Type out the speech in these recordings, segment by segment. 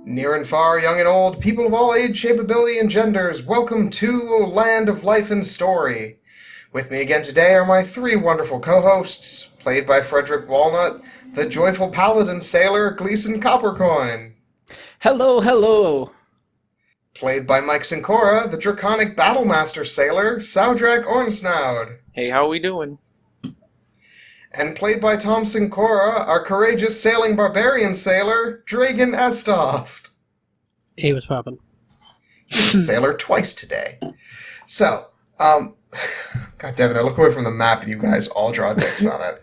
Near and far, young and old, people of all age, shape, ability, and genders, welcome to Land of Life and Story. With me again today are my three wonderful co-hosts, played by Frederick Walnut, the joyful paladin sailor Gleason Coppercoin. Hello, hello. Played by Mike Sincora, the draconic battlemaster sailor Saudrak Ornsnoud. Hey, how we doing? And played by Tom Sincora, our courageous sailing barbarian sailor, Dragan Estoft. Hey, what's poppin'? He's a sailor twice today. So, God damn it, I look away from the map and you guys all draw dicks on it.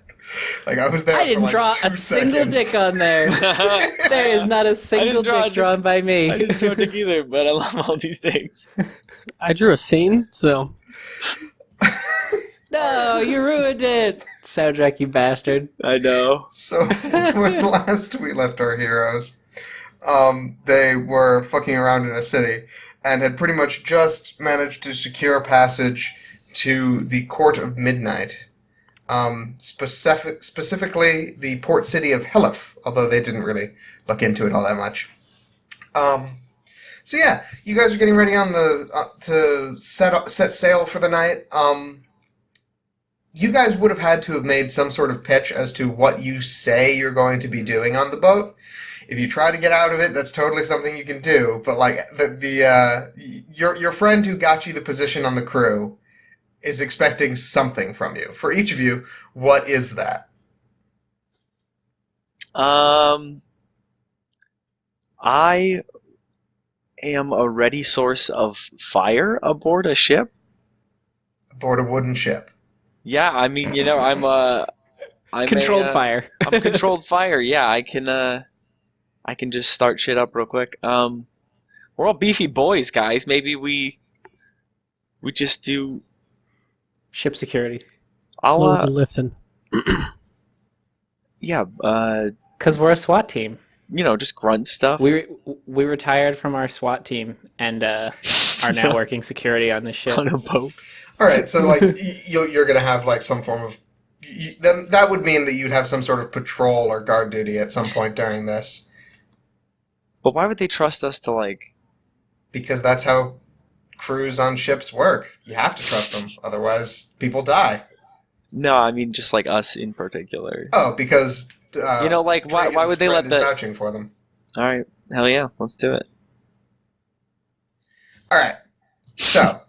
Like, I was there I didn't for draw like a 2 single seconds. dick on there. There is not a single dick drawn by me. I didn't draw a dick either, but I love all these things. I drew a scene, so... No, you ruined it. Saudrak, you bastard. I know. So, when last we left our heroes, they were fucking around in a city and had pretty much just managed to secure passage to the Court of Midnight. Specifically the port city of Helif, although they didn't really look into it all that much. So yeah, you guys are getting ready on the to set sail for the night. You guys would have had to have made some sort of pitch as to what you say you're going to be doing on the boat. If you try to get out of it, that's totally something you can do. But like your friend who got you the position on the crew is expecting something from you. For each of you, what is that? I am a ready source of fire aboard a ship. Aboard a wooden ship. Yeah, I mean, I'm Controlled fire. I'm controlled fire. Yeah, I can just start shit up real quick. We're all beefy boys, guys. Maybe we just do. Ship security. Loads of lifting. Yeah, Because we're a SWAT team. just grunt stuff. We retired from our SWAT team and are now working security on this ship. On a boat. All right, so like you're gonna have like some form of then that would mean that you'd have some sort of patrol or guard duty at some point during this, But why would they trust us to like? because that's how crews on ships work. You have to trust them, otherwise people die. No, I mean just like us in particular. Oh, because Like why Dragon's would they let friend is the? vouching for them? All right, hell yeah, let's do it. All right, so.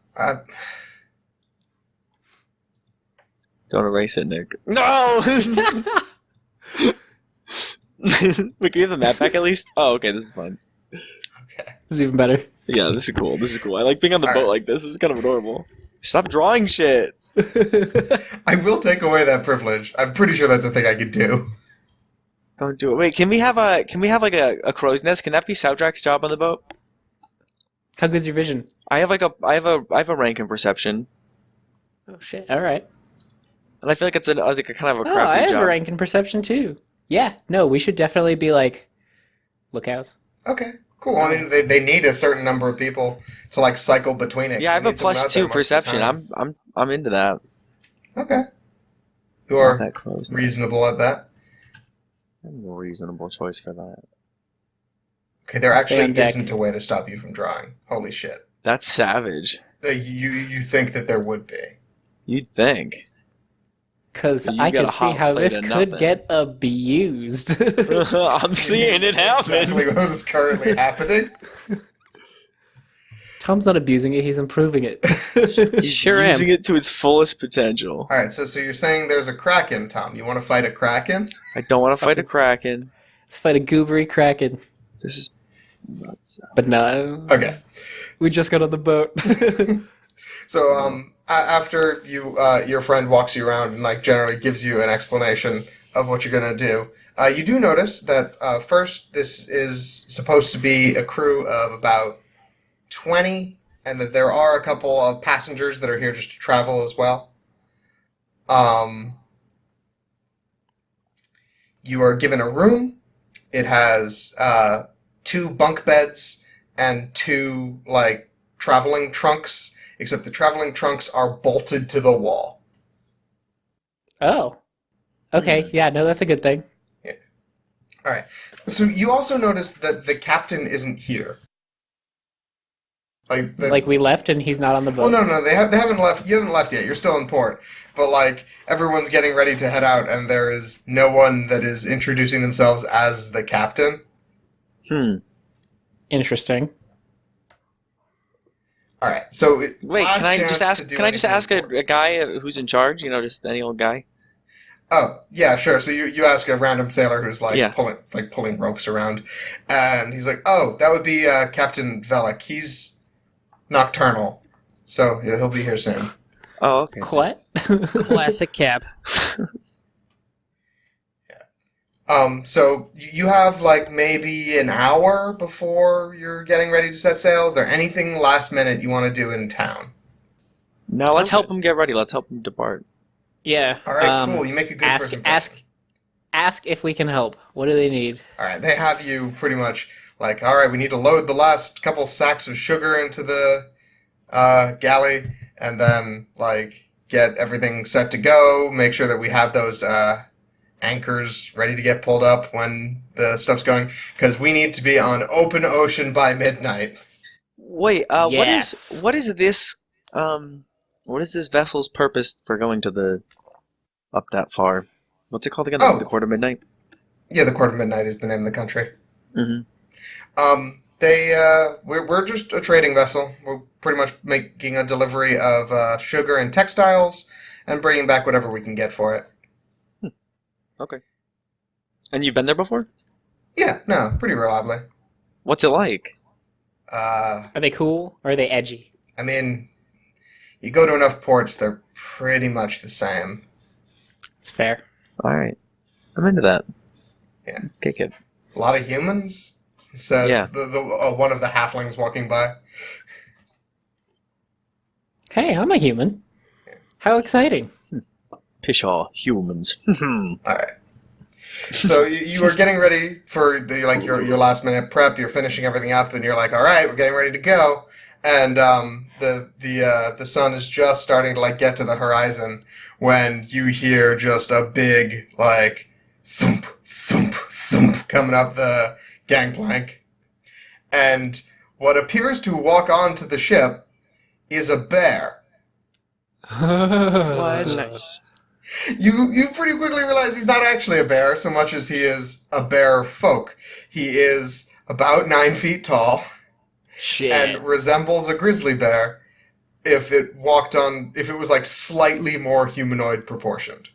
Don't erase it, Nick. No! Wait, can we have the map back at least? Oh, okay, this is fine. Okay. This is even better. Yeah, this is cool. This is cool. I like being on the All boat right. like this. This is kind of adorable. Stop drawing shit. I will take away that privilege. I'm pretty sure that's a thing I could do. Don't do it. Wait, can we have like a crow's nest? Can that be Saudrak's job on the boat? How good's your vision? I have a rank in perception, Oh, shit. All right. and I feel like it's a kind of a Oh, crappy I have job. a rank in perception, too. Yeah. No, we should definitely be like lookouts. Okay, cool. I mean, they need a certain number of people to like cycle between it. Yeah, I They have a need someone out there +2 most of the perception. time. I'm into that. Okay. You Want are that crow's nest. reasonable at that. I'm a reasonable choice for that. Okay, there Stay on actually deck. isn't a way to stop you from drawing. Holy shit. That's savage. You think that there would be. You'd think. Because You I got can a see hot how plate this of could nothing. get abused. I'm seeing it happen. Exactly what is currently happening. Tom's not abusing it, he's improving it. He's Sure am. using it to its fullest potential. All right, so you're saying there's a kraken, Tom. You want to fight a kraken? I don't want to fight a fucking- kraken. Let's fight a goobery kraken. This is nuts. But no. Okay. We just got on the boat. So after your friend walks you around and like generally gives you an explanation of what you're gonna do, you do notice that first this is supposed to be a crew of about 20, and that there are a couple of passengers that are here just to travel as well. You are given a room. It has 2 bunk beds and 2 like traveling trunks, except the traveling trunks are bolted to the wall. Oh. Okay, yeah, no, that's a good thing. All right. So you also notice that the captain isn't here. Like we left and he's not on the boat. Well, no, they haven't left. You haven't left yet. You're still in port. But like everyone's getting ready to head out, and there is no one that is introducing themselves as the captain. Interesting. All right. So Wait, can I just ask a guy who's in charge? You know, just any old guy. Oh, yeah, sure. So you ask a random sailor who's Yeah. pulling ropes around, and he's like, "Oh, that would be Captain Velik. He's nocturnal, so he'll be here soon." Oh, okay. What? Classic Cap. So you have like maybe an hour before you're getting ready to set sail. Is there anything last minute you want to do in town? No, let's help him get ready. Let's help him depart. Yeah. All right, cool. You make a good ask first impression. ask if we can help. What do they need? All right, they have you pretty much like, all right, we need to load the last couple sacks of sugar into the galley, and then like get everything set to go. Make sure that we have those anchors ready to get pulled up when the stuff's going, because we need to be on open ocean by midnight. Wait, Yes. what is this? What is this vessel's purpose for going to up that far? What's it called again? Oh. The Quarter Midnight? Yeah, the Court of Midnight is the name of the country. Mm-hmm. We're just a trading vessel. We're pretty much making a delivery of sugar and textiles, and bringing back whatever we can get for it. Okay. And you've been there before? Yeah, no, pretty reliably. What's it like? Are they cool or are they edgy? I mean, you go to enough ports, they're pretty much the same. It's fair. All right. I'm into that. Yeah. Let's kick it. A lot of humans, says Yeah. the one of the halflings walking by. Hey, I'm a human. How exciting. Pishaw, humans. All right. So you are getting ready for your last minute prep. You're finishing everything up, and you're like, all right, we're getting ready to go. And the sun is just starting to like get to the horizon when you hear just a big like thump thump thump coming up the gangplank, and what appears to walk onto the ship is a bear. What? Nice. You pretty quickly realize he's not actually a bear so much as he is a bear folk. He is about 9 feet tall Shit. and resembles a grizzly bear if it was like slightly more humanoid proportioned.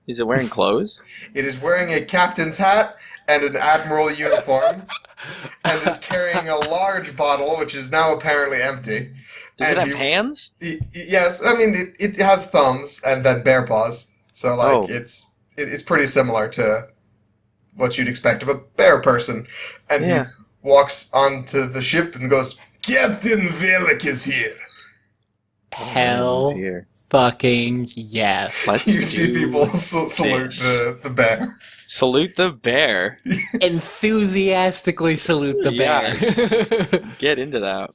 Is it wearing clothes? It is wearing a captain's hat and an admiral uniform and is carrying a large bottle, which is now apparently empty. Does it have hands? Yes, I mean it has thumbs and then bear paws, so like it's pretty similar to what you'd expect of a bear person. And Yeah. he walks onto the ship and goes, "Captain Velik is here." Hell Here. fucking yes. Let's You see do people salute this. the bear. Salute the bear. Enthusiastically salute the bear. Get into that.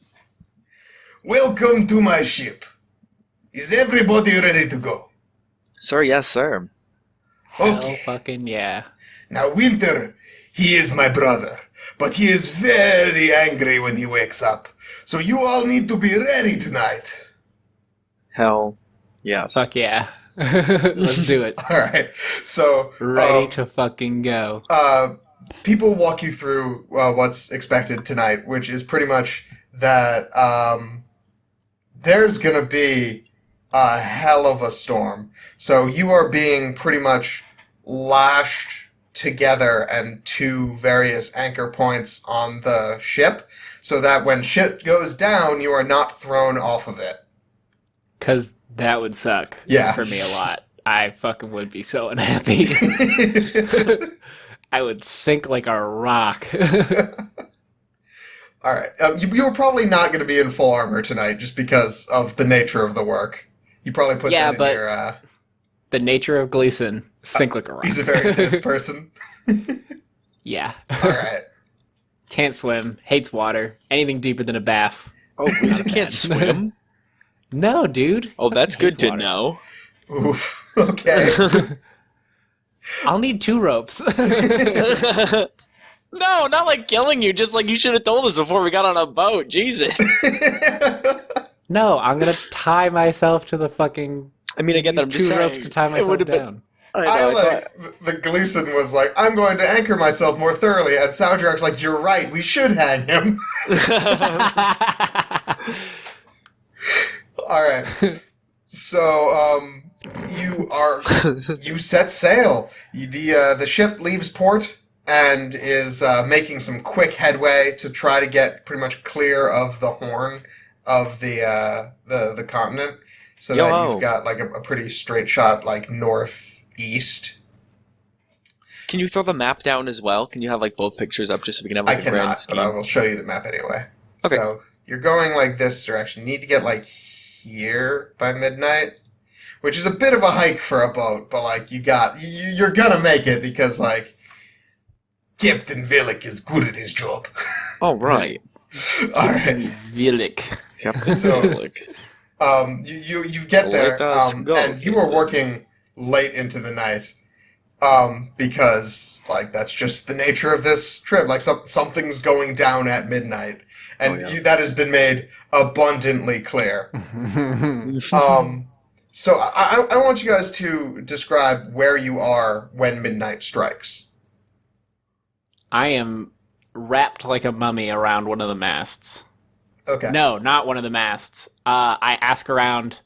Welcome to my ship. Is everybody ready to go? Sir, yes, sir. Hell Okay. fucking yeah. Now, Winter, he is my brother, but he is very angry when he wakes up. So you all need to be ready tonight. Hell, yes. Fuck yeah. Let's do it. All right. So, Ready to fucking go. people walk you through what's expected tonight, which is pretty much that there's going to be a hell of a storm. So you are being pretty much lashed together and to various anchor points on the ship so that when shit goes down, you are not thrown off of it. Because that would suck Yeah. for me a lot. I fucking would be so unhappy. I would sink like a rock. All right. You were probably not going to be in full armor tonight just because of the nature of the work. You probably put Yeah, that in but- your... The nature of Gleason, sink like a rock. he's a very intense person. Yeah. All right. Can't swim, hates water, anything deeper than a bath. Oh, Gleason can't swim? No, dude. Oh, that's Fucking good hates to water. know. Oof. Okay. I'll need 2 ropes. No, not like killing you. Just like you should have told us before we got on a boat. Jesus. No, I'm gonna tie myself to the fucking. I mean, I get that. I'm Use just 2 saying, ropes to tie it myself would've been- down. I like the Gleason was like, I'm going to anchor myself more thoroughly, and Soundtrack's like, you're right, we should hang him. All right. So, you set sail. The ship leaves port and is making some quick headway to try to get pretty much clear of the horn of the continent, so that you've got like a pretty straight shot like northeast. Can you throw the map down as well? Can you have like both pictures up just so we can have I like a grand cannot, scheme? but I will show you the map anyway. Okay. So you're going like this direction. You need to get like here by midnight, which is a bit of a hike for a boat, but like you're gonna make it because like Captain Villick is good at his job. Oh right. All right. Villic. Captain So- Villick. You get there, Let us go, and you are Captain. working late into the night, because like that's just the nature of this trip. Like something's going down at midnight, and Oh, yeah. that has been made abundantly clear. So I want you guys to describe where you are when midnight strikes. I am wrapped like a mummy around one of the masts. Okay. No, not one of the masts. I ask around,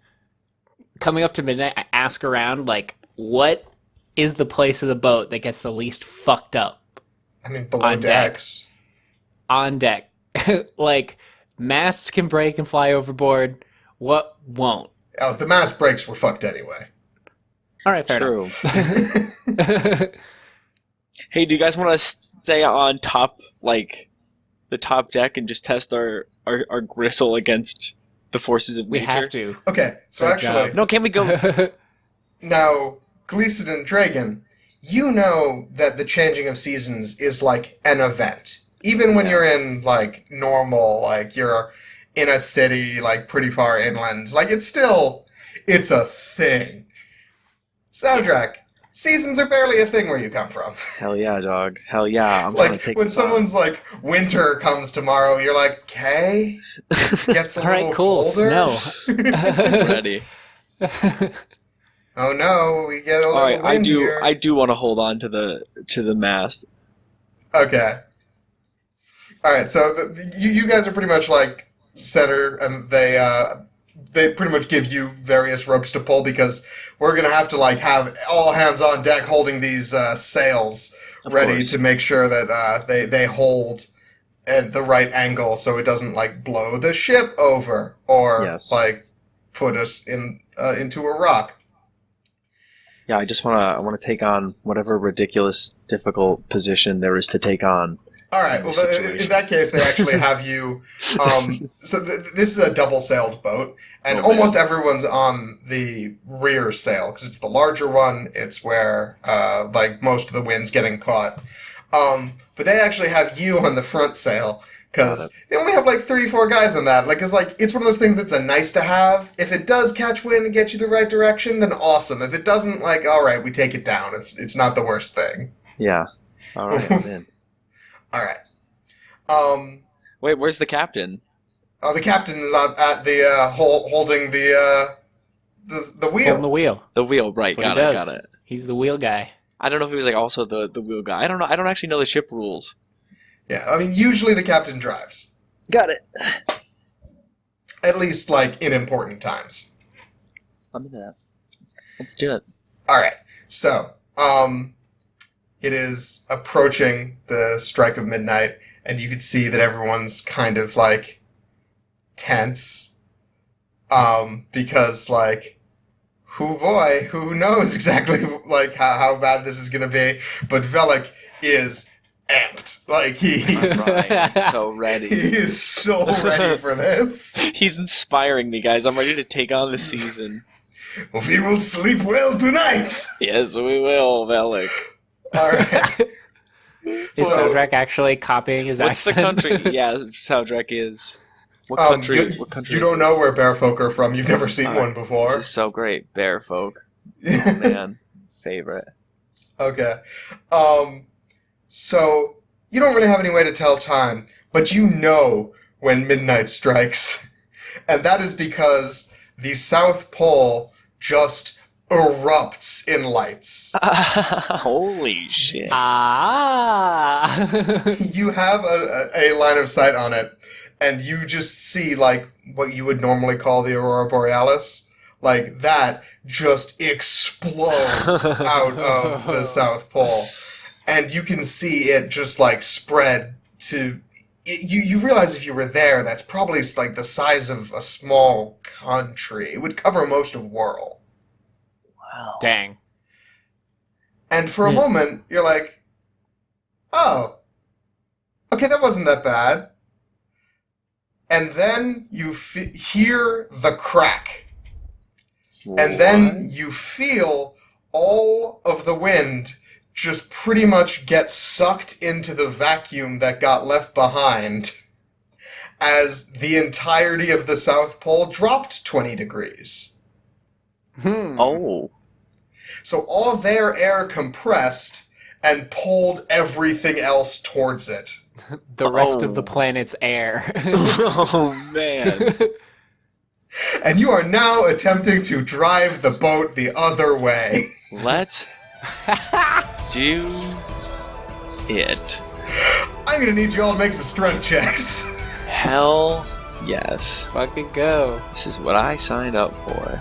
coming up to midnight, I ask around, like, what is the place of the boat that gets the least fucked up I mean below on deck. decks. on deck? Like, masts can break and fly overboard. What won't? Oh, if the mast breaks, we're fucked anyway. All right, fair True. enough. Hey, do you guys want to stay on top, like the top deck, and just test our gristle against the forces of We nature? have to. Okay, so Good actually, job. No, can we go? now, Gleason and Dragon, you know that the changing of seasons is like an event. Even when you're in like normal, like you're in a city like pretty far inland, like it's a thing. Soundtrack, seasons are barely a thing where you come from. Hell yeah, dog. Hell yeah. I'm trying Like to take when this on. someone's like winter comes tomorrow, you're like, okay, gets a All right, little cool. colder. Snow. ready. Oh no, we get a little All right, windier. I do want to hold on to the mast. Okay. All right, so you guys are pretty much like center, and they pretty much give you various ropes to pull because we're gonna have to like have all hands on deck holding these sails Of ready course. to make sure that they hold at the right angle so it doesn't like blow the ship over or Yes. like put us into a rock. Yeah, I want to take on whatever ridiculous, difficult position there is to take on. All right. Well, Situation. in that case, they actually have you. So this is a double-sailed boat, and Oh, man. almost everyone's on the rear sail because it's the larger one. It's where like most of the wind's getting caught. But they actually have you on the front sail because Got they only have like 3-4 guys on that. Like it's one of those things that's a nice to have. If it does catch wind and get you the right direction, then awesome. If it doesn't, like all right, we take it down. It's not the worst thing. Yeah. All right, I'm in. All right. Wait, where's the captain? Oh, the captain is at the holding the wheel. On the wheel. The wheel, right? That's what Got he it. does. Got it. He's the wheel guy. I don't know if he was like also the wheel guy. I don't know. I don't actually know the ship rules. Yeah, I mean, usually the captain drives. Got it. At least, like, in important times. I'm into that. Let's do it. All right, so, it is approaching the strike of midnight, and you can see that everyone's kind of, like, tense. Because, like, who knows exactly, like, how bad this is gonna be, but Velik is amped. Like, Right. So he ready. is so ready for this. He's inspiring me, guys. I'm ready to take on the season. We will sleep well tonight. Yes, we will, Velik. All right. Is So, Soundtrack actually copying his What's the accent? country? Yeah, Soundtrack is. What country? you, what country? you is don't know this? where bear folk are from. You've never seen All right. one before. This is so great. Bear folk. Oh, man, favorite. Okay. So you don't really have any way to tell time, but you know when midnight strikes. And that is because the South Pole just erupts in lights. Holy shit. Ah. You have a line of sight on it, and you just see, like, what you would normally call the Aurora Borealis. Like, that just explodes out of the South Pole. And you can see it just, like, spread to... You realize if you were there, that's probably, like, the size of a small country. It would cover most of Whirl. Wow. Dang. And for a moment, you're like, oh, okay, that wasn't that bad. And then you hear the crack. And then you feel all of the wind just pretty much get sucked into the vacuum that got left behind as the entirety of the South Pole dropped 20 degrees. Oh. So all their air compressed and pulled everything else towards it. The rest of the planet's air. Oh, man. And you are now attempting to drive the boat the other way. Let's do it. I'm gonna need you all to make some strength checks. Hell yes. Fucking go. This is what I signed up for.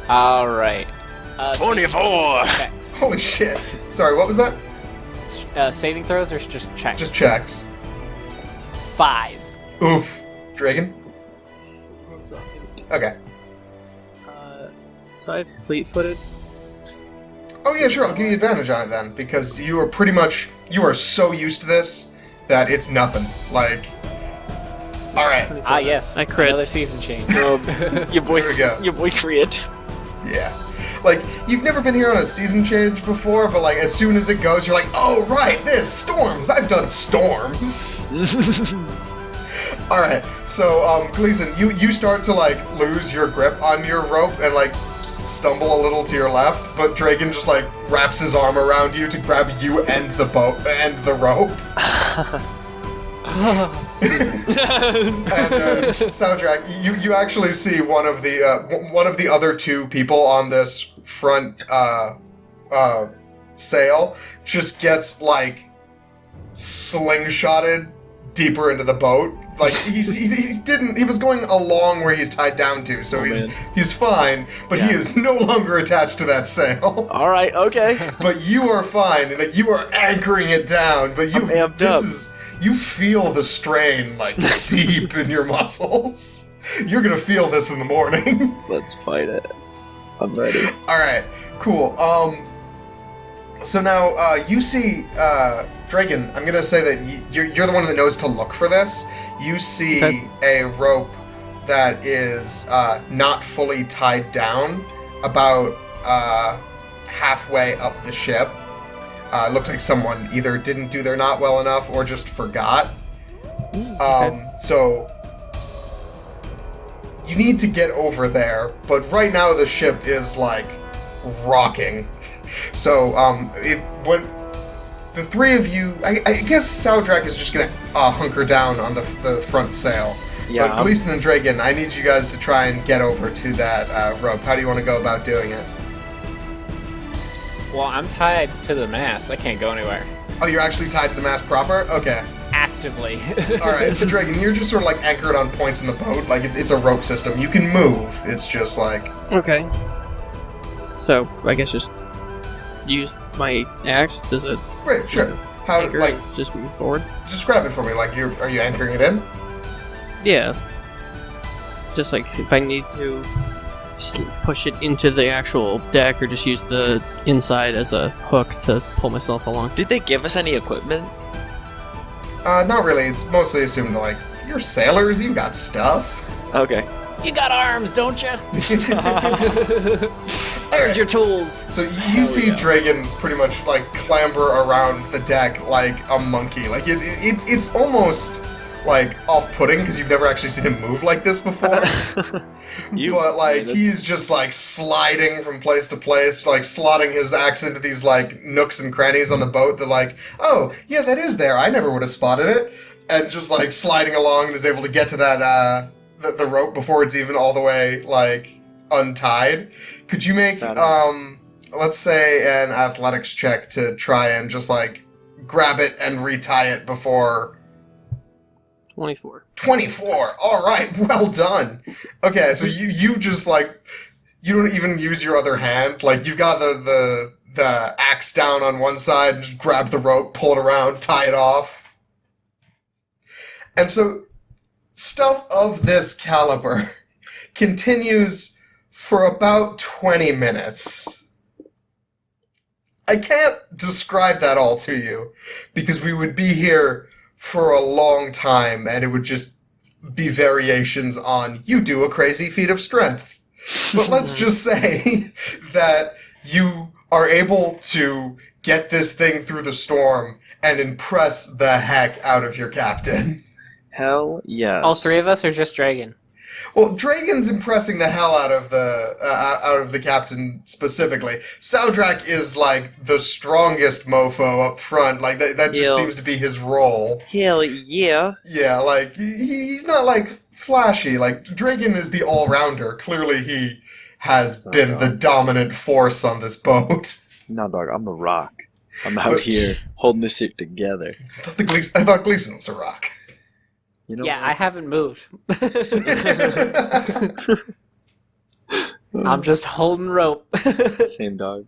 All right. 24. Checks. Holy shit. Sorry, what was that? Saving throws or just checks? Just checks. 5. Oof. Dragon? Okay. So I fleet-footed. Oh yeah, sure, I'll give you advantage on it then, because you are so used to this that it's nothing. Like, alright. Ah, yes. I crit. Another season change. Your boy, Here we go. Your boy crit. Yeah. Like, you've never been here on a season change before, but like, as soon as it goes, you're like, oh right, this, storms! I've done storms! Alright, so, Gleason, you start to, like, lose your grip on your rope and, like, stumble a little to your left, but Dragon just, like, wraps his arm around you to grab you and the boat, and the rope. And, Soundtrack, you actually see one of the other two people on this front, sail just gets, like, slingshotted deeper into the boat. Like, he was going along where he's tied down to, so he's fine, but he is no longer attached to that sail. Alright, okay. But you are fine, and like, you are anchoring it down, but I'm amped up. You feel the strain, like, deep in your muscles. You're gonna feel this in the morning. Let's fight it. I'm ready. Alright, cool. So now, you see, Dragon, I'm gonna say that you're the one that knows to look for this. You see a rope that is not fully tied down, about halfway up the ship. It looked like someone either didn't do their knot well enough or just forgot. So you need to get over there, but right now the ship is like rocking. So when the three of you, I guess Soundtrack is just gonna hunker down on the front sail. Yeah. But Gleason and Dragon, I need you guys to try and get over to that rope. How do you want to go about doing it? Well, I'm tied to the mast. I can't go anywhere. Oh, you're actually tied to the mast proper? Okay. Actively. Alright, so Dragon, you're just sort of like anchored on points in the boat. Like, it's a rope system. You can move. It's just like... Okay. So, I guess just use my axe. Does it Right, sure. How, anchor like, it, just move forward? describe it for me. Like, are you anchoring it in? Yeah. Just like if I need to push it into the actual deck or just use the inside as a hook to pull myself along. Did they give us any equipment? Not really. It's mostly assumed that, like, you're sailors, you got stuff. Okay. You got arms, don't you? There's your tools. So you see Dragon pretty much, like, clamber around the deck like a monkey. Like, it's almost like off-putting because you've never actually seen him move like this before. But like he's just like sliding from place to place, like slotting his axe into these like nooks and crannies on the boat. That like, oh yeah, that is there. I never would have spotted it, and just like sliding along and is able to get to that the rope before it's even all the way like untied. Could you make let's say an athletics check to try and just like grab it and retie it before 24. 24. All right, well done. Okay, so you just like you don't even use your other hand. Like you've got the axe down on one side, and just grab the rope, pull it around, tie it off. And so stuff of this caliber continues for about 20 minutes. I can't describe that all to you because we would be here for a long time, and it would just be variations on, you do a crazy feat of strength. But let's just say that you are able to get this thing through the storm and impress the heck out of your captain. Hell yes. All three of us, or just Dragon? Well, Dragon's impressing the hell out of the captain specifically. Saudrak is like the strongest mofo up front. Like that just seems to be his role. Hell yeah. Yeah, like he's not like flashy. Like Dragon is the all-rounder. Clearly, he has been the dominant force on this boat. No, dog, I'm the Rock. I'm out here holding this shit together. I thought Gleason was a rock. You know Yeah, what? I haven't moved. I'm just holding rope. Same dog.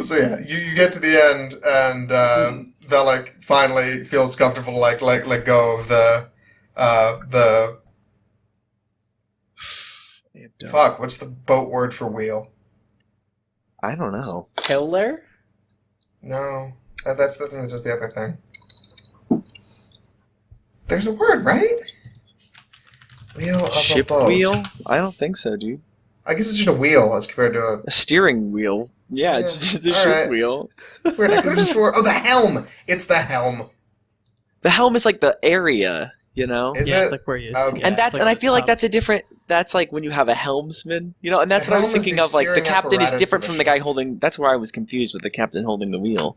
So yeah, you get to the end, and Velik finally feels comfortable to like let go of the fuck. What's the boat word for wheel? I don't know. Tiller? No, that's the thing that does the other thing. There's a word, right? Wheel of Ship a boat. wheel? I don't think so, dude. I guess it's just a wheel as compared to A steering wheel. Yeah, it's just a all ship right. wheel. Weird, I could have just swore. Oh, the helm! It's the helm. The helm is like the area, you know? Is Yeah, it? it's like where you. Okay. And that's it's and I at the feel like top. that's a different. That's like when you have a helmsman, you know. And that's The what I was helm is thinking the of. Like the steering captain is apparatus different of a from the guy ship. holding. That's where I was confused with the captain holding the wheel,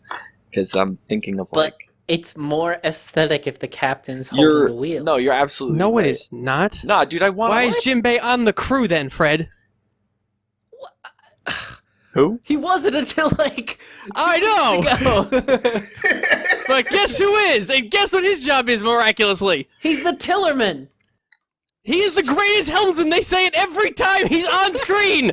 because I'm thinking of But like it's more aesthetic if the captain's holding the wheel. No, you're absolutely No, right. it is not. Nah, dude, I want. Why is Jinbei on the crew then, Fred? Who? He wasn't until like 2 I know! weeks ago. But guess who is? And guess what his job is, miraculously? He's the tillerman. He is the greatest helmsman. They say it every time he's on screen.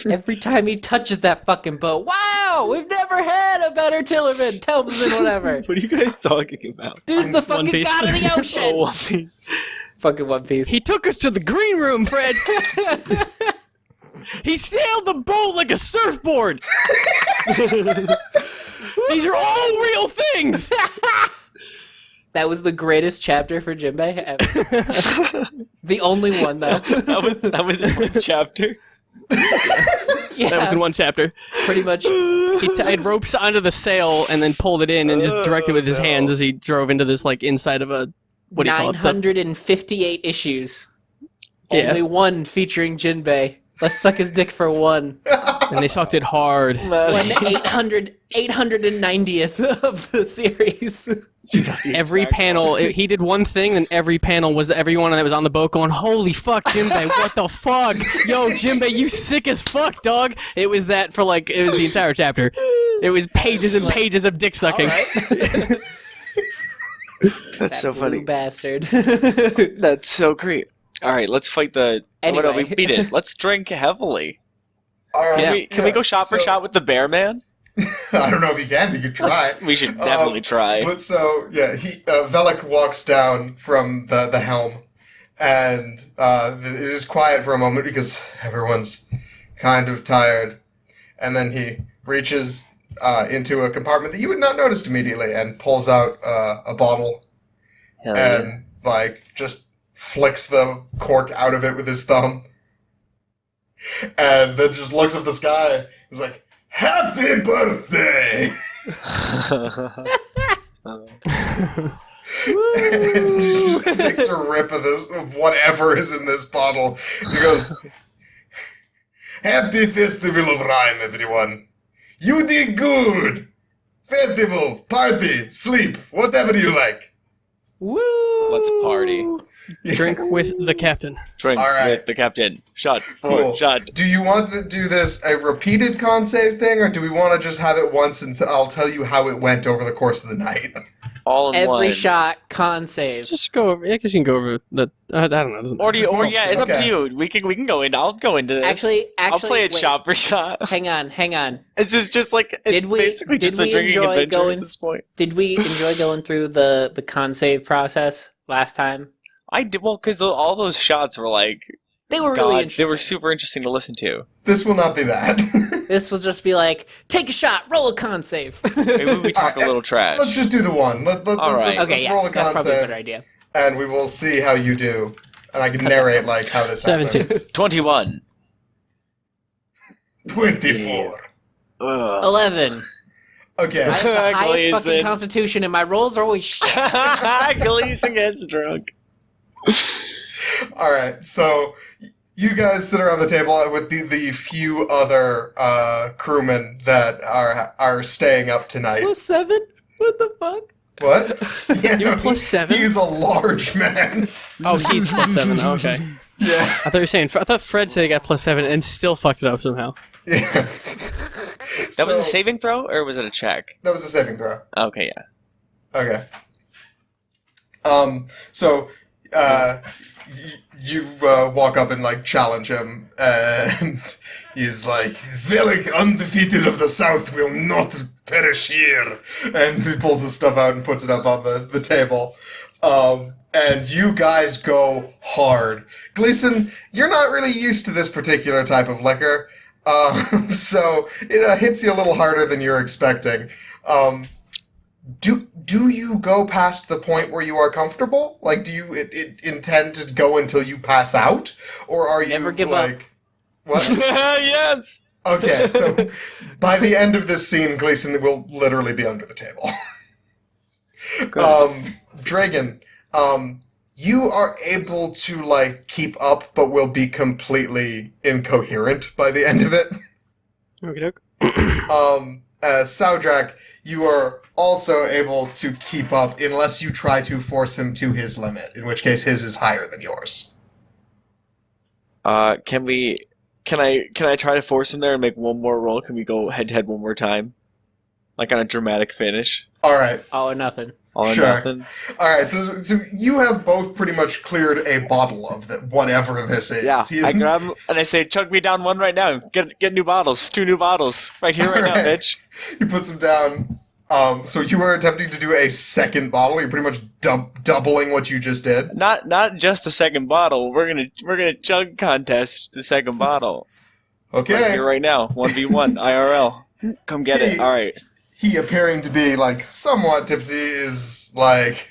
Every time he touches that fucking boat, wow, we've never had a better tillerman, helmsman, whatever. What are you guys talking about? Dude's the One fucking Piece. god of the ocean. Oh, One Piece. Fucking One Piece. He took us to the green room, Fred. He sailed the boat like a surfboard. These are all real things. That was the greatest chapter for Jinbei ever. The only one, though. that was in one chapter. Yeah, That was in one chapter. pretty much. He tied ropes onto the sail and then pulled it in and just directed with his hands as he drove into this like inside of a what do you call it? 958 issues. Yeah. Only one featuring Jinbei. Let's suck his dick for one. And they sucked it hard. One 890th of the series. Every panel, he did one thing, and every panel was everyone that was on the boat going, "Holy fuck, Jinbei! What the fuck? Yo, Jinbei, you sick as fuck, dog!" It was that for like it was the entire chapter. It was pages and pages of dick sucking. All right. That's so Blue funny. bastard. That's so great. All right, let's fight the. Anyway. Oh, no, we beat it. Let's drink heavily. All right. Yeah. Can we go shot for shot with the bear man? I don't know if you can. You could try. We should definitely try. But so yeah, Velik walks down from the helm, and it is quiet for a moment because everyone's kind of tired, and then he reaches into a compartment that you would not notice immediately, and pulls out a bottle, Hell yeah. and like just flicks the cork out of it with his thumb, and then just looks at the sky. He's like, "Happy birthday!" And she just takes a rip of whatever is in this bottle. He goes, "Happy Festival of Rhyme, everyone. You did good. Festival, party, sleep, whatever you like." Woo! Let's party. Drink with the captain. Drink All right. with the captain. Shot. Cool. Shot. Do you want to do this a repeated con save thing, or do we want to just have it once and I'll tell you how it went over the course of the night? All in one. Every shot, con save. Just go over. I guess you can go over the. I don't know. It doesn't Or do you, Just or once, yeah, it's up okay. to you. We can go into. I'll go into this. Actually, I'll play it wait. shot for shot. Hang on. It's just like it's Did we- basically did just a we drinking enjoy adventure going- at this point. Did we enjoy going through the con save process last time? I did well because all those shots were like They were God, really they interesting. were super interesting to listen to. This will not be that. This will just be like, take a shot, roll a con save. Maybe we talk a Alright, little trash. Let's just do the one. All right. Let's Okay, roll yeah, a that's con probably a save, better idea. and we will see how you do. And I can narrate like how this 17. happens. 21. 24. Ugh. 11. Okay. I have the highest Gleason. fucking constitution, and my rolls are always shit. Gleason gets drunk. All right. So you guys sit around the table with the few other crewmen that are staying up tonight. Plus 7? What the fuck? What? Yeah, You're plus 7? He's a large man. Oh, he's plus 7. Okay. Yeah. I thought you were saying. I thought Fred said he got plus 7 and still fucked it up somehow. Yeah. That was a saving throw, or was it a check? That was a saving throw. Okay, yeah. Okay. So, you walk up and, like, challenge him, and he's like, "Velic, undefeated of the South, will not perish here." And he pulls his stuff out and puts it up on the table. And you guys go hard. Gleason, you're not really used to this particular type of liquor, so it hits you a little harder than you're expecting. Do you go past the point where you are comfortable? Like, do you intend to go until you pass out, or are you Never give up. like what? Yes! Okay, so by the end of this scene, Gleason will literally be under the table. Dragon, you are able to, like, keep up, but will be completely incoherent by the end of it. Okay, Saudrak, you are also able to keep up unless you try to force him to his limit, in which case his is higher than yours. Can I try to force him there and make one more roll? Can we go head to head one more time? Like on a dramatic finish? Alright, All or nothing. All or Sure. nothing? alright, so you have both pretty much cleared a bottle of whatever this is. Yeah, He I is grab him and I say, chug me down one right now. Get new bottles. 2 new bottles. Right here, right now, Alright. bitch. He puts him down. So you are attempting to do a second bottle. You're pretty much doubling what you just did. Not just the second bottle. We're gonna chug contest the second bottle. Right Okay. here, right now. 1v1 IRL. Come get Hey. it. All right. He, appearing to be, like, somewhat tipsy, is like,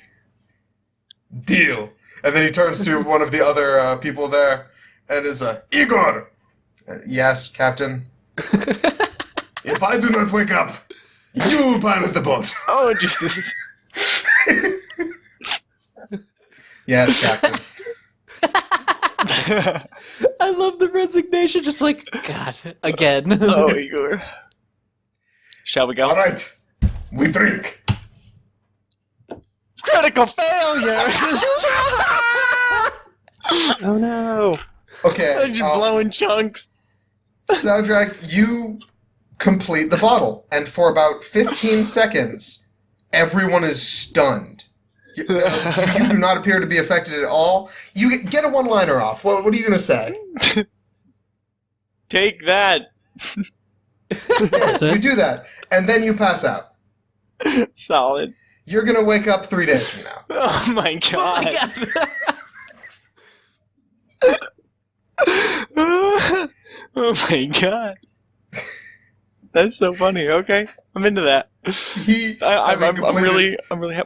"Deal." And then he turns to one of the other people there and is Igor! Yes, Captain? If I do not wake up, you pilot the boat. Oh Jesus. Yes, Captain. I love the resignation, just like, God, again. Oh Igor. Shall we go? All right, we drink. Critical failure. Oh no. Okay, I'm just blowing chunks. Saudrak, you complete the bottle, and for about 15 seconds, everyone is stunned. You do not appear to be affected at all. You get a one-liner off. What are you going to say? Take that. That's You it. do that, and then you pass out. Solid. You're going to wake up 3 days from now. Oh my Oh god. my God. Oh my god. That's so funny. Okay, I'm into that. I'm really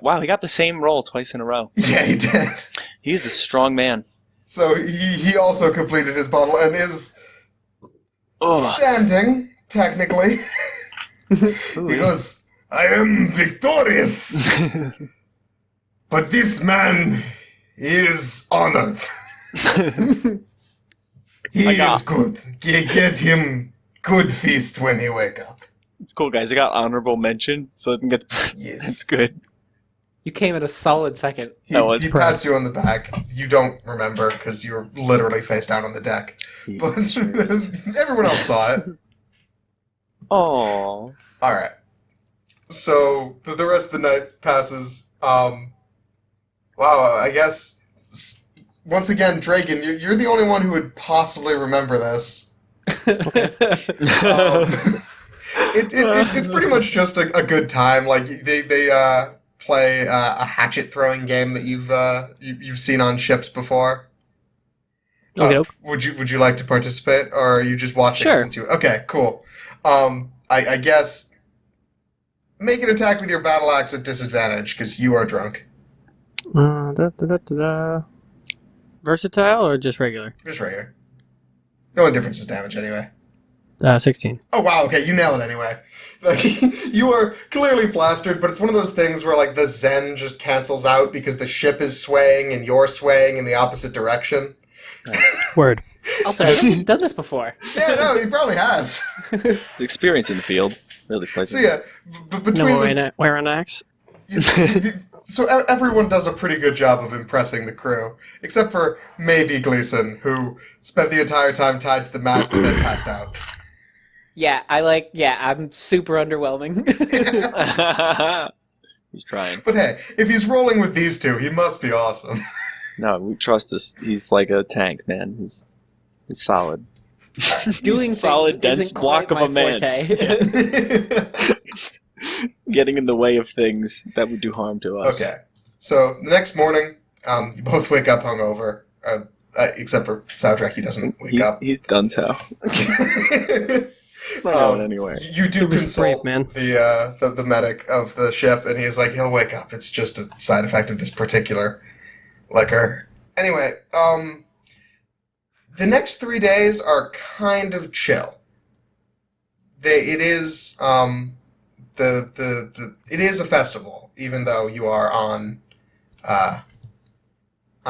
wow. He got the same roll twice in a row. Yeah, he did. He's a strong man. So he also completed his bottle and is Oh, standing, technically. He goes, "I am victorious." But this man is honored. He is good. Get him good feast when he wake up. It's cool, guys. I got honorable mention, so I can get. Yes. It's good. You came in a solid second. He That was pats you on the back. You don't remember because you were literally face down on the deck. But everyone else saw it. Oh. All right. So the rest of the night passes. Wow. I guess once again, Dragon, you're the only one who would possibly remember this. It's pretty much just a good time. Like they play a hatchet throwing game that you've seen on ships before. Okay. Would you like to participate, or are you just watching? Sure. Okay, cool. I guess make an attack with your battle axe at disadvantage because you are drunk. Versatile or just regular? Just right here. The only difference is damage anyway. 16. Oh wow, okay, you nailed it anyway. Like, you are clearly plastered, but it's one of those things where like the zen just cancels out because the ship is swaying and you're swaying in the opposite direction. Word. Also, Dragon's done this before. Yeah, no, he probably has. The experience in the field really plays. So yeah, between No wear an axe. so everyone does a pretty good job of impressing the crew, except for maybe Gleason, who spent the entire time tied to the mast and then passed out. Yeah, I'm super underwhelming. He's trying. But hey, if he's rolling with these two, he must be awesome. No, we trust this. He's like a tank, man. He's solid. Doing solid, things dense isn't block quite of a my man. forte. Getting in the way of things that would do harm to us. Okay, so the next morning, you both wake up hungover, except for Soundtrack, he doesn't wake up. He's done so. He's not going anywhere. You do was consult brave, man. the medic of the ship, and he's like, he'll wake up. It's just a side effect of this particular liquor. Anyway, the next 3 days are kind of chill. It is a festival, even though you are on a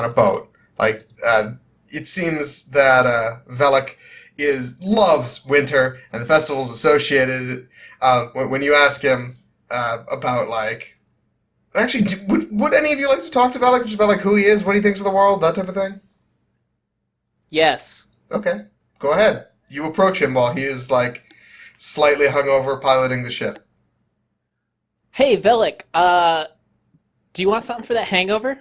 boat. Like it seems that Velik loves winter and the festivals associated. When you ask him about like, actually, would any of you like to talk to Velik just about like who he is, what he thinks of the world, that type of thing? Yes. Okay, go ahead. You approach him while he is like slightly hungover piloting the ship. Hey, Velik, do you want something for that hangover?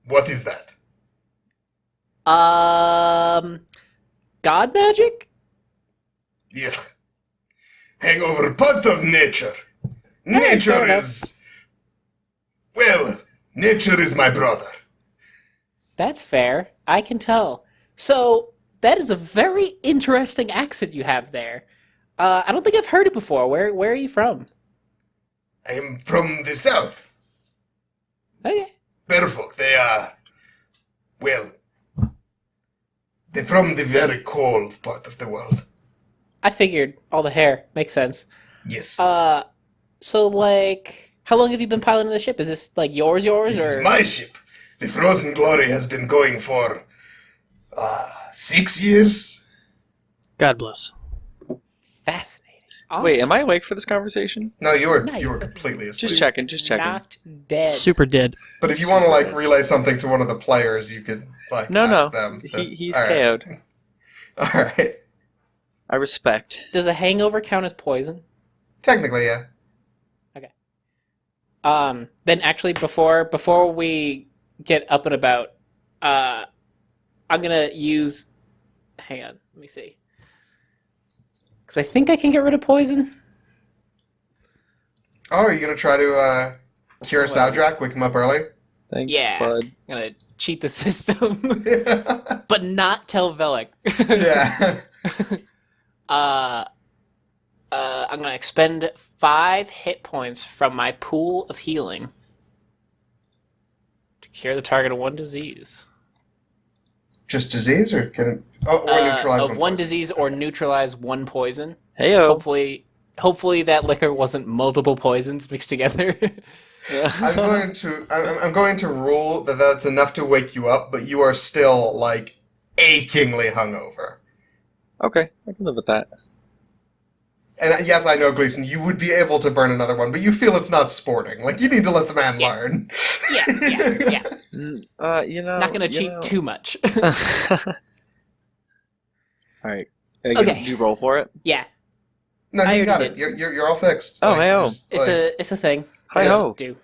What is that? God magic? Yeah. Hangover, part of nature. Nature fair enough. is... Well, nature is my brother. That's fair. I can tell. So, that is a very interesting accent you have there. I don't think I've heard it before. Where are you from? I am from the south. Okay. Berfolk, they are... Well... They're from the very cold part of the world. I figured. All the hair. Makes sense. Yes. So, like, how long have you been piloting the ship? Is this, like, yours, This or...? is my ship. The Frozen Glory has been going for... 6 years? God bless. Fascinating. Awesome. Wait, am I awake for this conversation? No, you were No, you're completely asleep. Just checking. Not dead. Super dead. But if you want to like relay something to one of the players, you could like ask them. He's All right. KO'd. All right. I respect. Does a hangover count as poison? Technically, yeah. Then actually, before we get up and about, I'm gonna use... Hang on, let me see. Because I think I can get rid of poison. Oh, are you gonna try to cure Soundtrack? Wake him up early? Thanks, Yeah. bud. I'm gonna cheat the system. But not tell Velik. Yeah. I'm gonna expend 5 hit points from my pool of healing to cure the target of 1 disease. Just disease, or can or neutralize of one poison? disease or neutralize 1 poison. Heyo. Hopefully hopefully that liquor wasn't multiple poisons mixed together. I'm going to rule that that's enough to wake you up, but you are still like achingly hungover. Okay, I can live with that. And yes, I know, Gleason, you would be able to burn another one, but you feel it's not sporting. Like, you need to let the man learn. Yeah. Not gonna cheat too much. All right. Okay. You roll for it. Yeah, No, I you got already it. You're all fixed. Oh, hey-o. just, it's a thing. Hi that I ho. just do.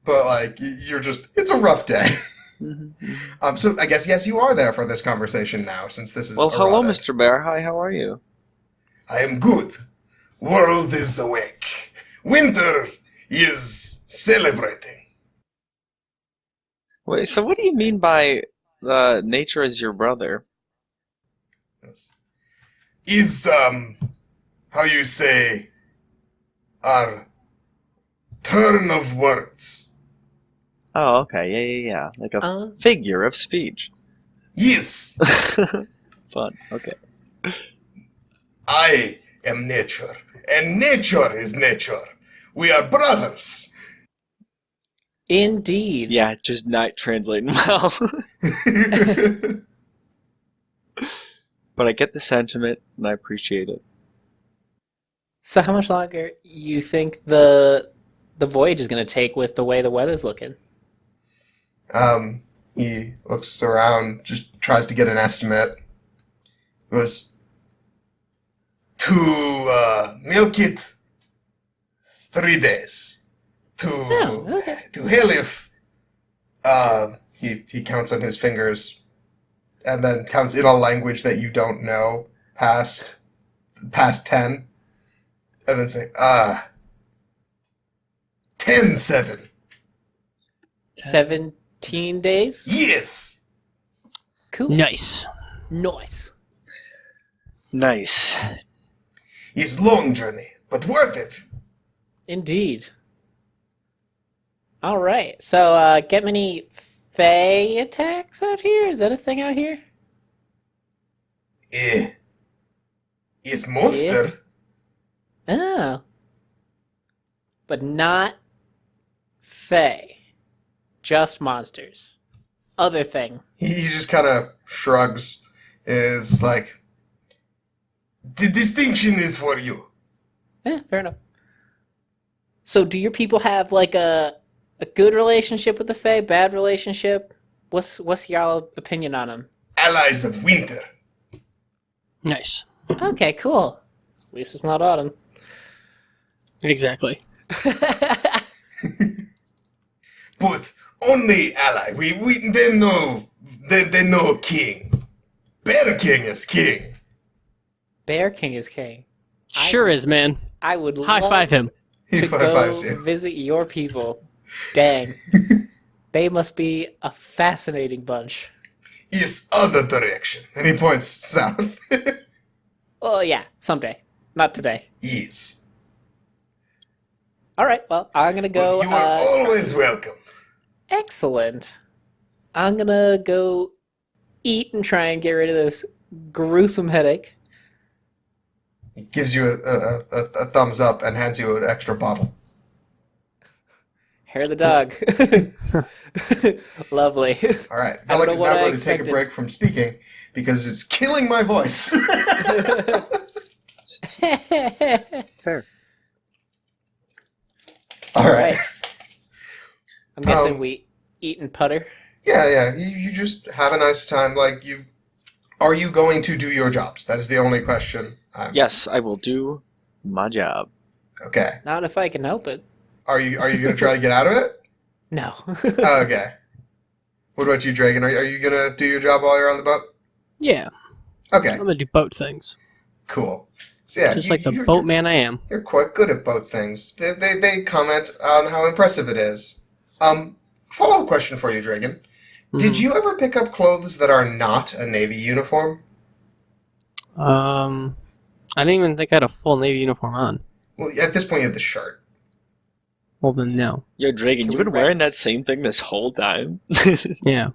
But like, it's a rough day. Mm-hmm. So I guess yes, you are there for this conversation now, since this is. Well, hello, erotic. Mr. Bear. Hi, how are you? I am good. World is awake. Winter is celebrating. Wait, so what do you mean by nature is your brother? Is how you say, our turn of words. Oh, okay, yeah. Like a figure of speech. Yes, Fun. Okay. I am nature, and nature is nature. We are brothers. Indeed. Yeah, just not translating well. But I get the sentiment, and I appreciate it. So how much longer you think the voyage is going to take with the way the weather's looking? He looks around, just tries to get an estimate. It was to milk it 3 days. Okay. To Halif, he counts on his fingers, and then counts in a language that you don't know past 10, and then say 10-7. 17 days? Yes. Cool. Nice. Nice. Nice. It's long journey, but worth it. Indeed. All right. So, get many Fae attacks out here? Is that a thing out here? It's monster. Oh. But not Fae. Just monsters. Other thing. He just kind of shrugs. It's like, the distinction is for you. Fair enough. So do your people have like a good relationship with the Fae, bad relationship? What's y'all opinion on them? Allies of winter. Nice. Okay, cool. At least it's not autumn. Exactly. But only ally. They know king. Bear King is king. Bear King is king. Sure is, man. I would High love five him. He to fives go you. visit your people. Dang. They must be a fascinating bunch. It's other direction. And he points south. Oh yeah, someday. Not today. Yes. All right, well, I'm going to go... You are always welcome. Excellent. I'm going to go eat and try and get rid of this gruesome headache. He gives you a thumbs up and hands you an extra bottle. Hair of the dog. Lovely. All right. I don't Velik know is what now I going to take a expected. break from speaking because it's killing my voice. Fair. All right. I'm guessing Um, we eat and putter. Yeah. You just have a nice time. Like you, are you going to do your jobs? That is the only question. Yes, I will do my job. Okay. Not if I can help it. Are you going to try to get out of it? No. Oh, okay. What about you, Dragon? Are you going to do your job while you're on the boat? Yeah. Okay. I'm gonna do boat things. Cool. So yeah, Just like the boatman I am. You're quite good at both things. They comment on how impressive it is. Follow-up question for you, Dragon. Did you ever pick up clothes that are not a Navy uniform? I didn't even think I had a full Navy uniform on. Well, at this point, you have the shirt. Well, then no. Yo, Dragon, Can you've we been wrap- wearing that same thing this whole time. Yeah.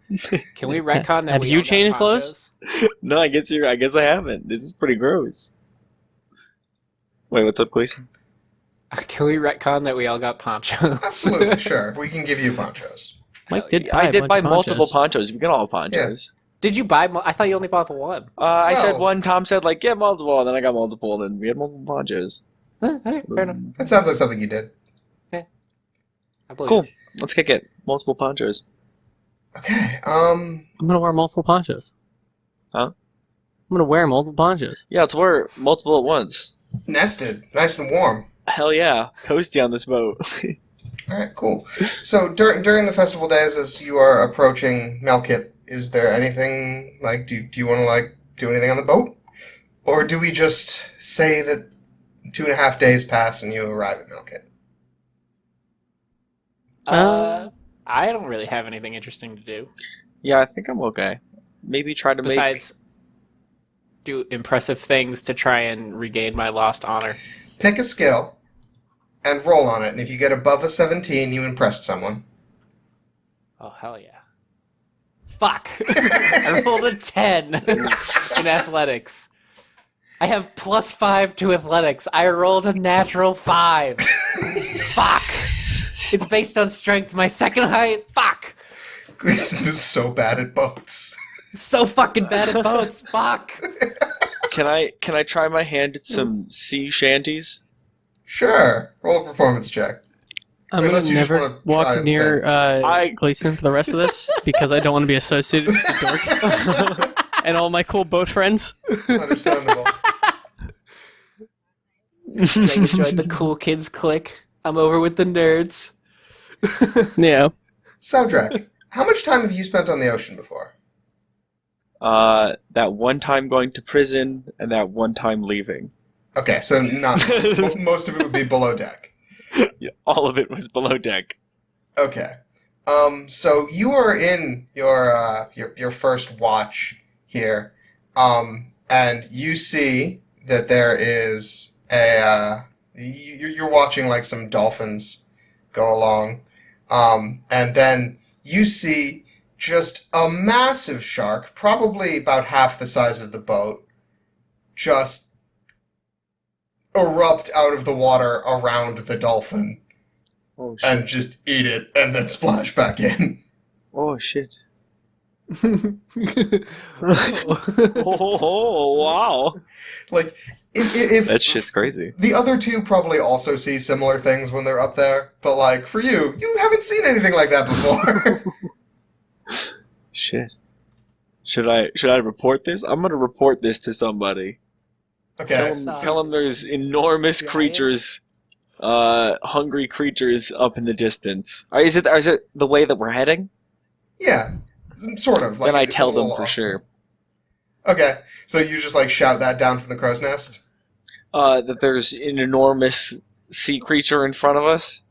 Can we retcon that Have we you all got changed clothes? ponchos? No, I guess I haven't. This is pretty gross. Wait, what's up, Gleason? Can we retcon that we all got ponchos? Absolutely, sure. We can give you ponchos. Mike did I buy did a buy bunch of multiple ponchos. ponchos. We can all have ponchos. Did you buy? I thought you only bought the one. I said Well- one. Tom said like, yeah, multiple. And then I got multiple. And then we had multiple ponchos. All right, fair enough. That sounds like something you did. I believe Cool. it. Let's kick it. Multiple ponchos. Okay. I'm gonna wear multiple ponchos. Huh? I'm gonna wear multiple ponchos. Yeah, let's wear multiple at once. Nested, nice and warm. Hell yeah, coasty on this boat. All right, cool. So during the festival days, as you are approaching Melkit, is there anything like do you want to like do anything on the boat, or do we just say that 2.5 days pass and you arrive at Melkit? I don't really have anything interesting to do Yeah, I think I'm okay. Maybe try to besides do impressive things to try and regain my lost honor. Pick a skill and roll on it, and if you get above a 17, you impressed someone. Oh hell yeah! Fuck! I rolled a 10 in athletics. I have +5 to athletics. I rolled a natural 5. Fuck! It's based on strength. My second height. Fuck! Gleason is so bad at boats. I'm so fucking bad at boats. Fuck! Can I try my hand at some sea shanties? Sure. Roll a performance check. I'm Unless gonna you just never wanna try walk and near I- Gleason for the rest of this because I don't want to be associated with the dork and all my cool boat friends. Understandable. Drake enjoyed the cool kids clique. I'm over with the nerds. Yeah. So, Drek, how much time have you spent on the ocean before? That one time going to prison and that one time leaving. Okay, so not most of it would be below deck. Yeah, all of it was below deck. Okay. So you are in your first watch here, and you see that there is you're watching like some dolphins go along, and then you see just a massive shark, probably about half the size of the boat, just erupt out of the water around the dolphin Oh shit. and just eat it and then splash back in. Oh shit. Oh wow. Like, if That shit's crazy. the other two probably also see similar things when they're up there, but like for you haven't seen anything like that before. Shit. Should I report this? I'm gonna report this to somebody. Okay. Tell them there's enormous Giant. creatures, hungry creatures up in the distance. Is it the way that we're heading? Yeah, sort of. Like, Then I it's a tell them little for off. sure. Okay, so you just like shout that down from the crow's nest. That there's an enormous sea creature in front of us.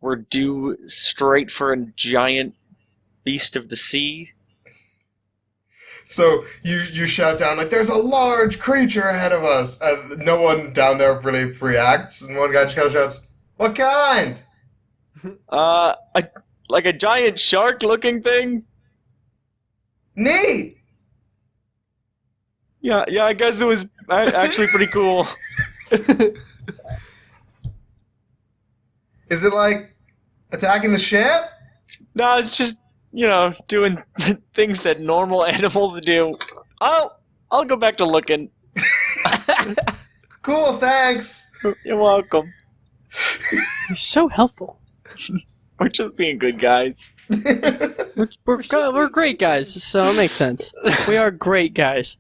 We're due straight for a giant beast of the sea. So you shout down like, "There's a large creature ahead of us," and no one down there really reacts, and one guy just kind of shouts, "What kind?" Like a giant shark-looking thing. Neat. Yeah. I guess it was actually pretty cool. Is it like attacking the ship? No, it's just doing things that normal animals do. I'll go back to looking. Cool, thanks. You're welcome. You're so helpful. We're just being good guys. We're great guys, so it makes sense. We are great guys.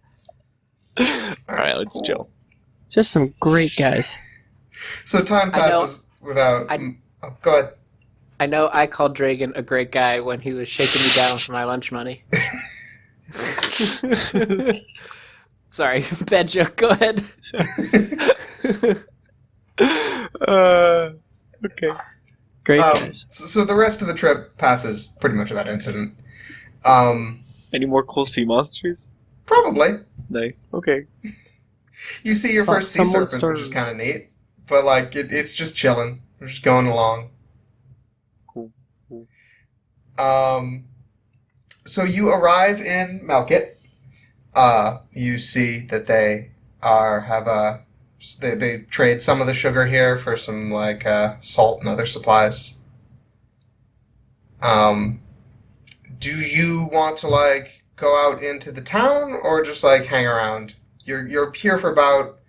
All right, let's Cool. chill. Just some great guys. So time I know- passes without. I- Oh, go ahead. I know I called Dragon a great guy when he was shaking me down for my lunch money. Sorry, bad joke. Go ahead. Okay. Great guys. So the rest of the trip passes pretty much without incident. Any more cool sea monsters? Probably. Nice. Okay. You see your first sea someone serpent, which is stirs. kind of neat, but like it's just chilling. We're just going along. Cool. So you arrive in Malkit. You see that they have they trade some of the sugar here for some like salt and other supplies. Do you want to like go out into the town or just like hang around? You're here for about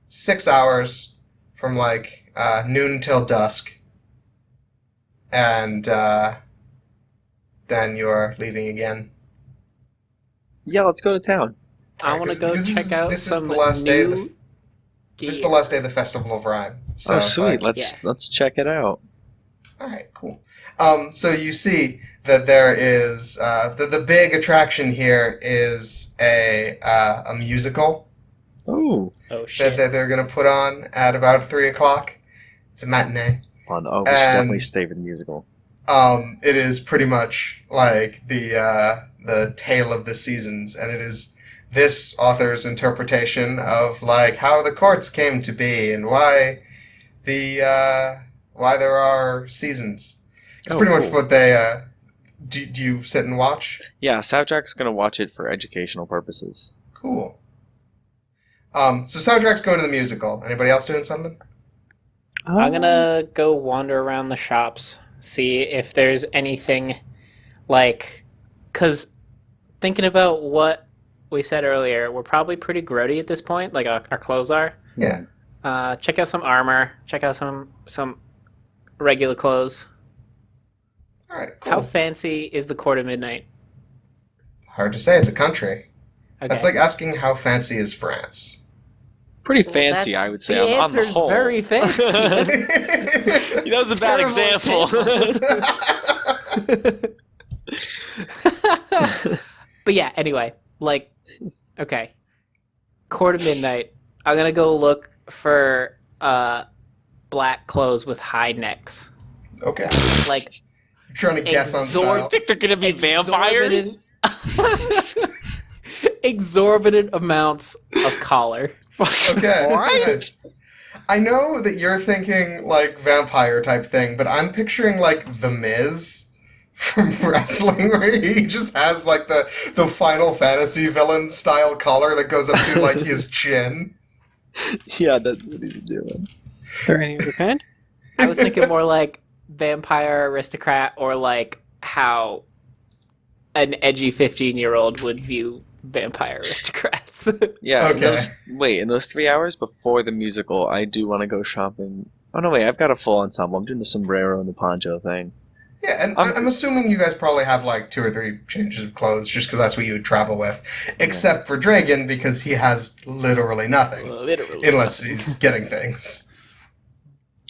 6 hours, from like noon till dusk, and then you're leaving again. Yeah, let's go to town. I want to go check out some the last day of new the, This is the last day of the Festival of Rhyme. So, Oh, sweet. like, Let's check it out. all right, cool. So you see that there is the big attraction here is a musical Oh, Oh shit! that they're going to put on at about 3 o'clock. It's a matinee. fun. Oh, we should And- definitely stay for the musical. It is pretty much like the tale of the seasons, and it is this author's interpretation of like how the courts came to be and why there are seasons. It's Oh, pretty much cool. what they do. Do you sit and watch? Yeah, Soundtrack's gonna watch it for educational purposes. Cool. So soundtrack's going to the musical. Anybody else doing something? I'm gonna go wander around the shops, see if there's anything like, because thinking about what we said earlier, we're probably pretty grody at this point. Like our clothes are. Yeah. Check out some armor. Check out some regular clothes. All right. Cool. How fancy is the Court of Midnight? Hard to say. It's a country. Okay. That's like asking how fancy is France. Pretty Well, fancy, that- I would say. the on the answer's whole. very fancy. That was a bad Terrible example. But yeah, anyway, like, okay, Court of Midnight. I'm gonna go look for black clothes with high necks, Okay. like You're trying to guess on style. I think they're gonna be vampires. exorbitant amounts of collar. Okay. What? Good. I know that you're thinking like vampire type thing, but I'm picturing like The Miz from wrestling, where he just has like the Final Fantasy villain style collar that goes up to like his chin. Yeah, that's what he's doing. Is there any other kind? I was thinking more like vampire aristocrat, or like how an edgy 15-year-old would view vampire aristocrats. Yeah. Okay. In those 3 hours before the musical, I do want to go shopping. Oh no, wait! I've got a full ensemble. I'm doing the sombrero and the poncho thing. Yeah, and I'm assuming you guys probably have like 2 or 3 changes of clothes, just because that's what you would travel with. Except for Dragon, because he has literally nothing, Literally. unless he's getting things.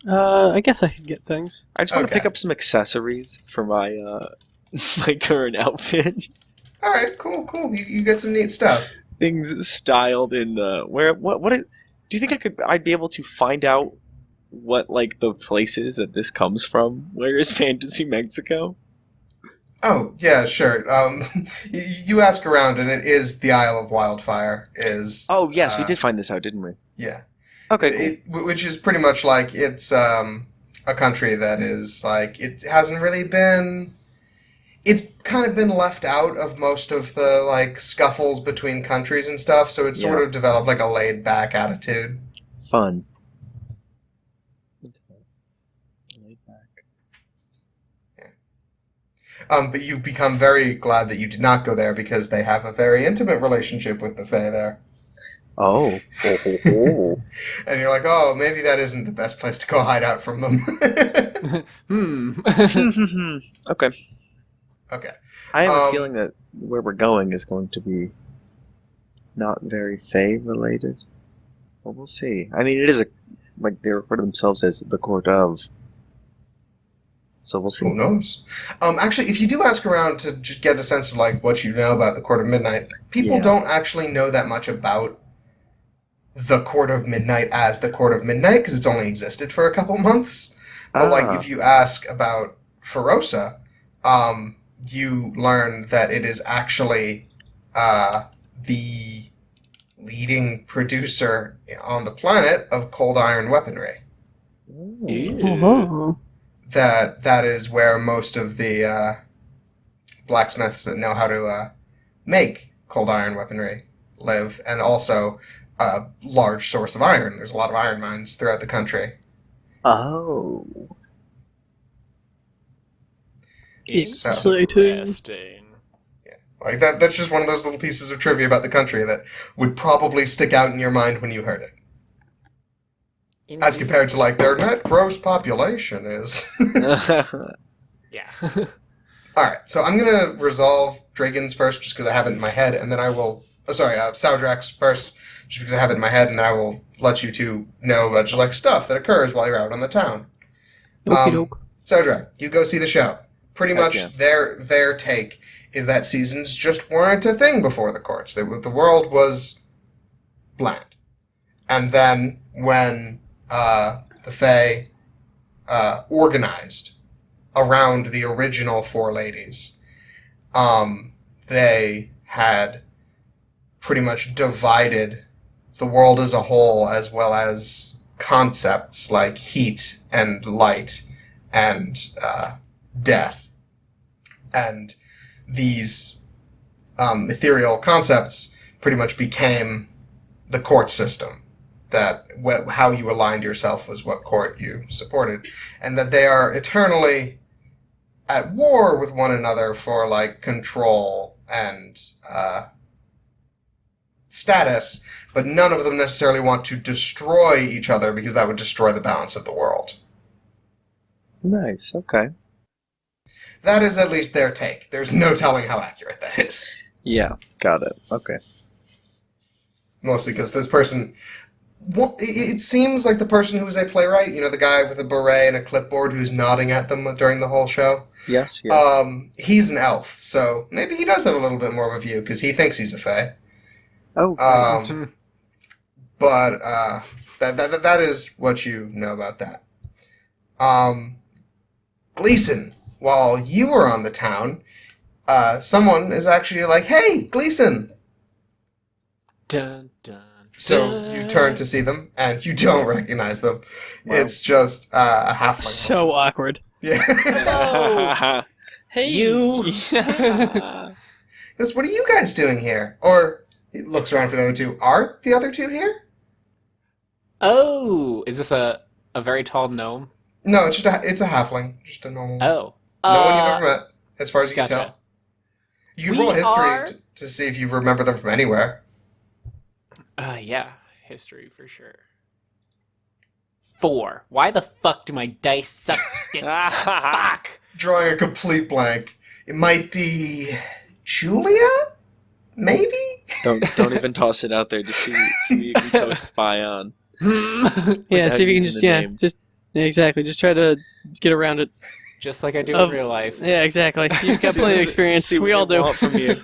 I guess I could get things. I just want to Okay. pick up some accessories for my my current outfit. All right, cool. You get some neat stuff. Things styled in do you think I'd be able to find out what like the places that this comes from? Where is Fantasy Mexico? Oh, yeah, sure. You ask around, and it is the Isle of Wildfire. Oh yes, we did find this out, didn't we? Yeah. Okay, cool. Which is pretty much like it's a country that is like it hasn't really been. It's kind of been left out of most of the like scuffles between countries and stuff, so it's sort Yeah. of developed like a laid back attitude. Fun. Laid back. But you've become very glad that you did not go there because they have a very intimate relationship with the Fae there. Oh. And you're like, oh, maybe that isn't the best place to go hide out from them. Okay. Okay. I have a Um, feeling that where we're going is going to be not very Fae related. Well, we'll see. I mean, it is like they refer to themselves as the court of. So we'll see. Who knows? Actually, if you do ask around to just get a sense of like what you know about the Court of Midnight, people Yeah. don't actually know that much about the Court of Midnight as the Court of Midnight because it's only existed for a couple months. But like, if you ask about Ferosa, you learn that it is actually the leading producer on the planet of cold iron weaponry. Oh. That is where most of the blacksmiths that know how to make cold iron weaponry live, and also a large source of iron. There's a lot of iron mines throughout the country. Oh. Exciting. Interesting. Like that's just one of those little pieces of trivia about the country that would probably stick out in your mind when you heard it. As compared to, like, their net gross population is. Yeah. Alright, so I'm gonna resolve Dragons first, just because I have it in my head, and then I will... Saudrax first, just because I have it in my head, and then I will let you two know about, just, like, stuff that occurs while you're out on the town. Okie doke. Saudrax, you go see the show. Pretty much yeah. their take is that seasons just weren't a thing before the courts. The world was bland. And then when the Fae organized around the original four ladies, they had pretty much divided the world as a whole, as well as concepts like heat and light and death. And these ethereal concepts pretty much became the court system. That how you aligned yourself was what court you supported. And that they are eternally at war with one another for, like, control and status, but none of them necessarily want to destroy each other because that would destroy the balance of the world. Nice, okay. That is at least their take. There's no telling how accurate that is. Yeah, got it. Okay. Mostly because this person... Well, it seems like the person who is a playwright, you know, the guy with a beret and a clipboard who's nodding at them during the whole show. Yes, yeah. He's an elf, so maybe he does have a little bit more of a view, because he thinks he's a fae. Oh, But that is what you know about that. Gleason, while you were on the town, someone is actually like, "Hey, Gleason!" Dun, dun, So dun. you turn to see them, and you don't recognize them. Wow. It's just a halfling. So awkward. Yeah. Hello. hey, You. Because what are you guys doing here? Or he looks around for the other two. Are the other two here? Oh, is this a very tall gnome? No, it's just a halfling, just a normal. Oh. No one you've ever met, as far as you Gotcha. can tell. You can We roll history are- to see if you remember them from anywhere. Yeah, history for sure. 4. Why the fuck do my dice suck? Fuck. Drawing a complete blank. It might be Julia? Maybe? don't even toss it out there. Just see if you can toast by on. Yeah, Without see if you can using just, the name. exactly. Just try to get around it. Just like I do in real life. Yeah, exactly. You've got plenty of experience. See what We all they do. want from you.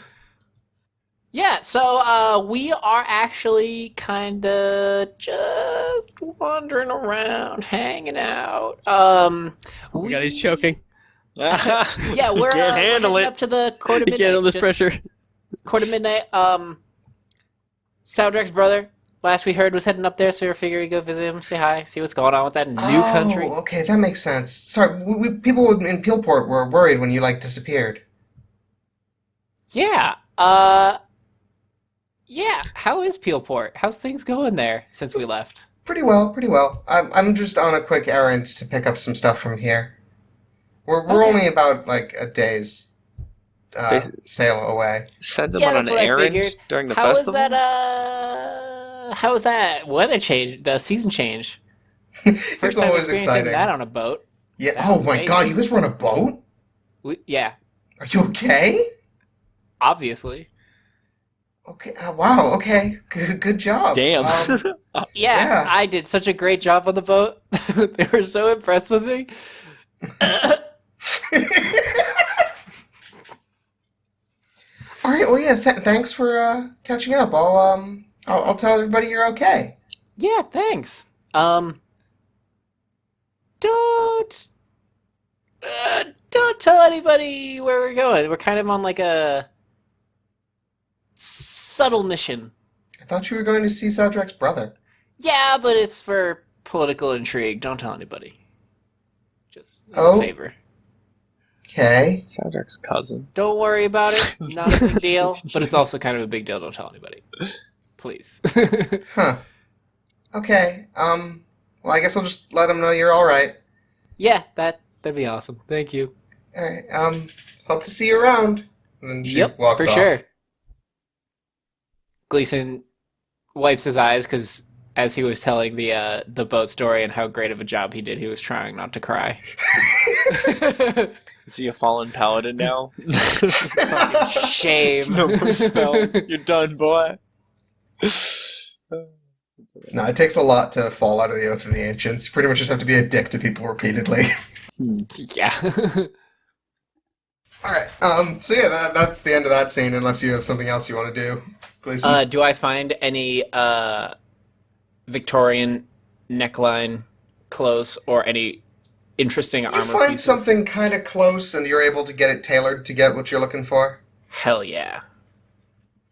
Yeah, so we are actually kind of just wandering around, hanging out. We got he's choking. Yeah, we're Can't handle heading it. up to the court of He midnight. can't handle this just- pressure. Court of midnight. Saudrek's brother, last we heard, was heading up there, so we figured we'd go visit him, say hi, see what's going on with that new country. Oh, okay, that makes sense. Sorry, people in Peelport were worried when you, like, disappeared. Yeah. Yeah. How is Peelport? How's things going there since we left? Pretty well, pretty well. I'm just on a quick errand to pick up some stuff from here. We're Okay. only about, like, a day's sail away. Send them Yeah, on that's an what I errand figured. during the How is festival. that? How is that weather change? The season change. It's First time always experiencing exciting. that on a boat. Yeah. That Oh was my amazing. God, you guys were on a boat? Yeah, Are you okay? obviously. Okay. Wow. Okay. Good job. Damn. Yeah, Yeah. I did such a great job on the boat. They were so impressed with me. All right. Well, yeah. Thanks for catching up. I'll tell everybody you're okay. Yeah, thanks. Don't tell anybody where we're going. We're kind of on like a subtle mission. I thought you were going to see Saudrek's brother. Yeah, but it's for political intrigue. Don't tell anybody. Just as Oh. a favor. Okay. Saudrek's cousin. Don't worry about it. Not a big deal, but it's also kind of a big deal. Don't tell anybody. please. Huh. Okay. Well, I guess I'll just let him know you're all right. Yeah, that'd be awesome. Thank you. All right. Hope to see you around. And then she Yep, walks for off. sure. Gleason wipes his eyes because as he was telling the boat story and how great of a job he did, he was trying not to cry. Is he a fallen paladin now? Fucking shame. No more spells. You're done, boy. No, it takes a lot to fall out of the Oath of the Ancients. You pretty much just have to be a dick to people repeatedly. Yeah. All right. So yeah, that's the end of that scene. Unless you have something else you want to do, Gleason. Do I find any Victorian neckline clothes or any interesting armor you find pieces? something kind of close, and you're able to get it tailored to get what you're looking for. Hell yeah.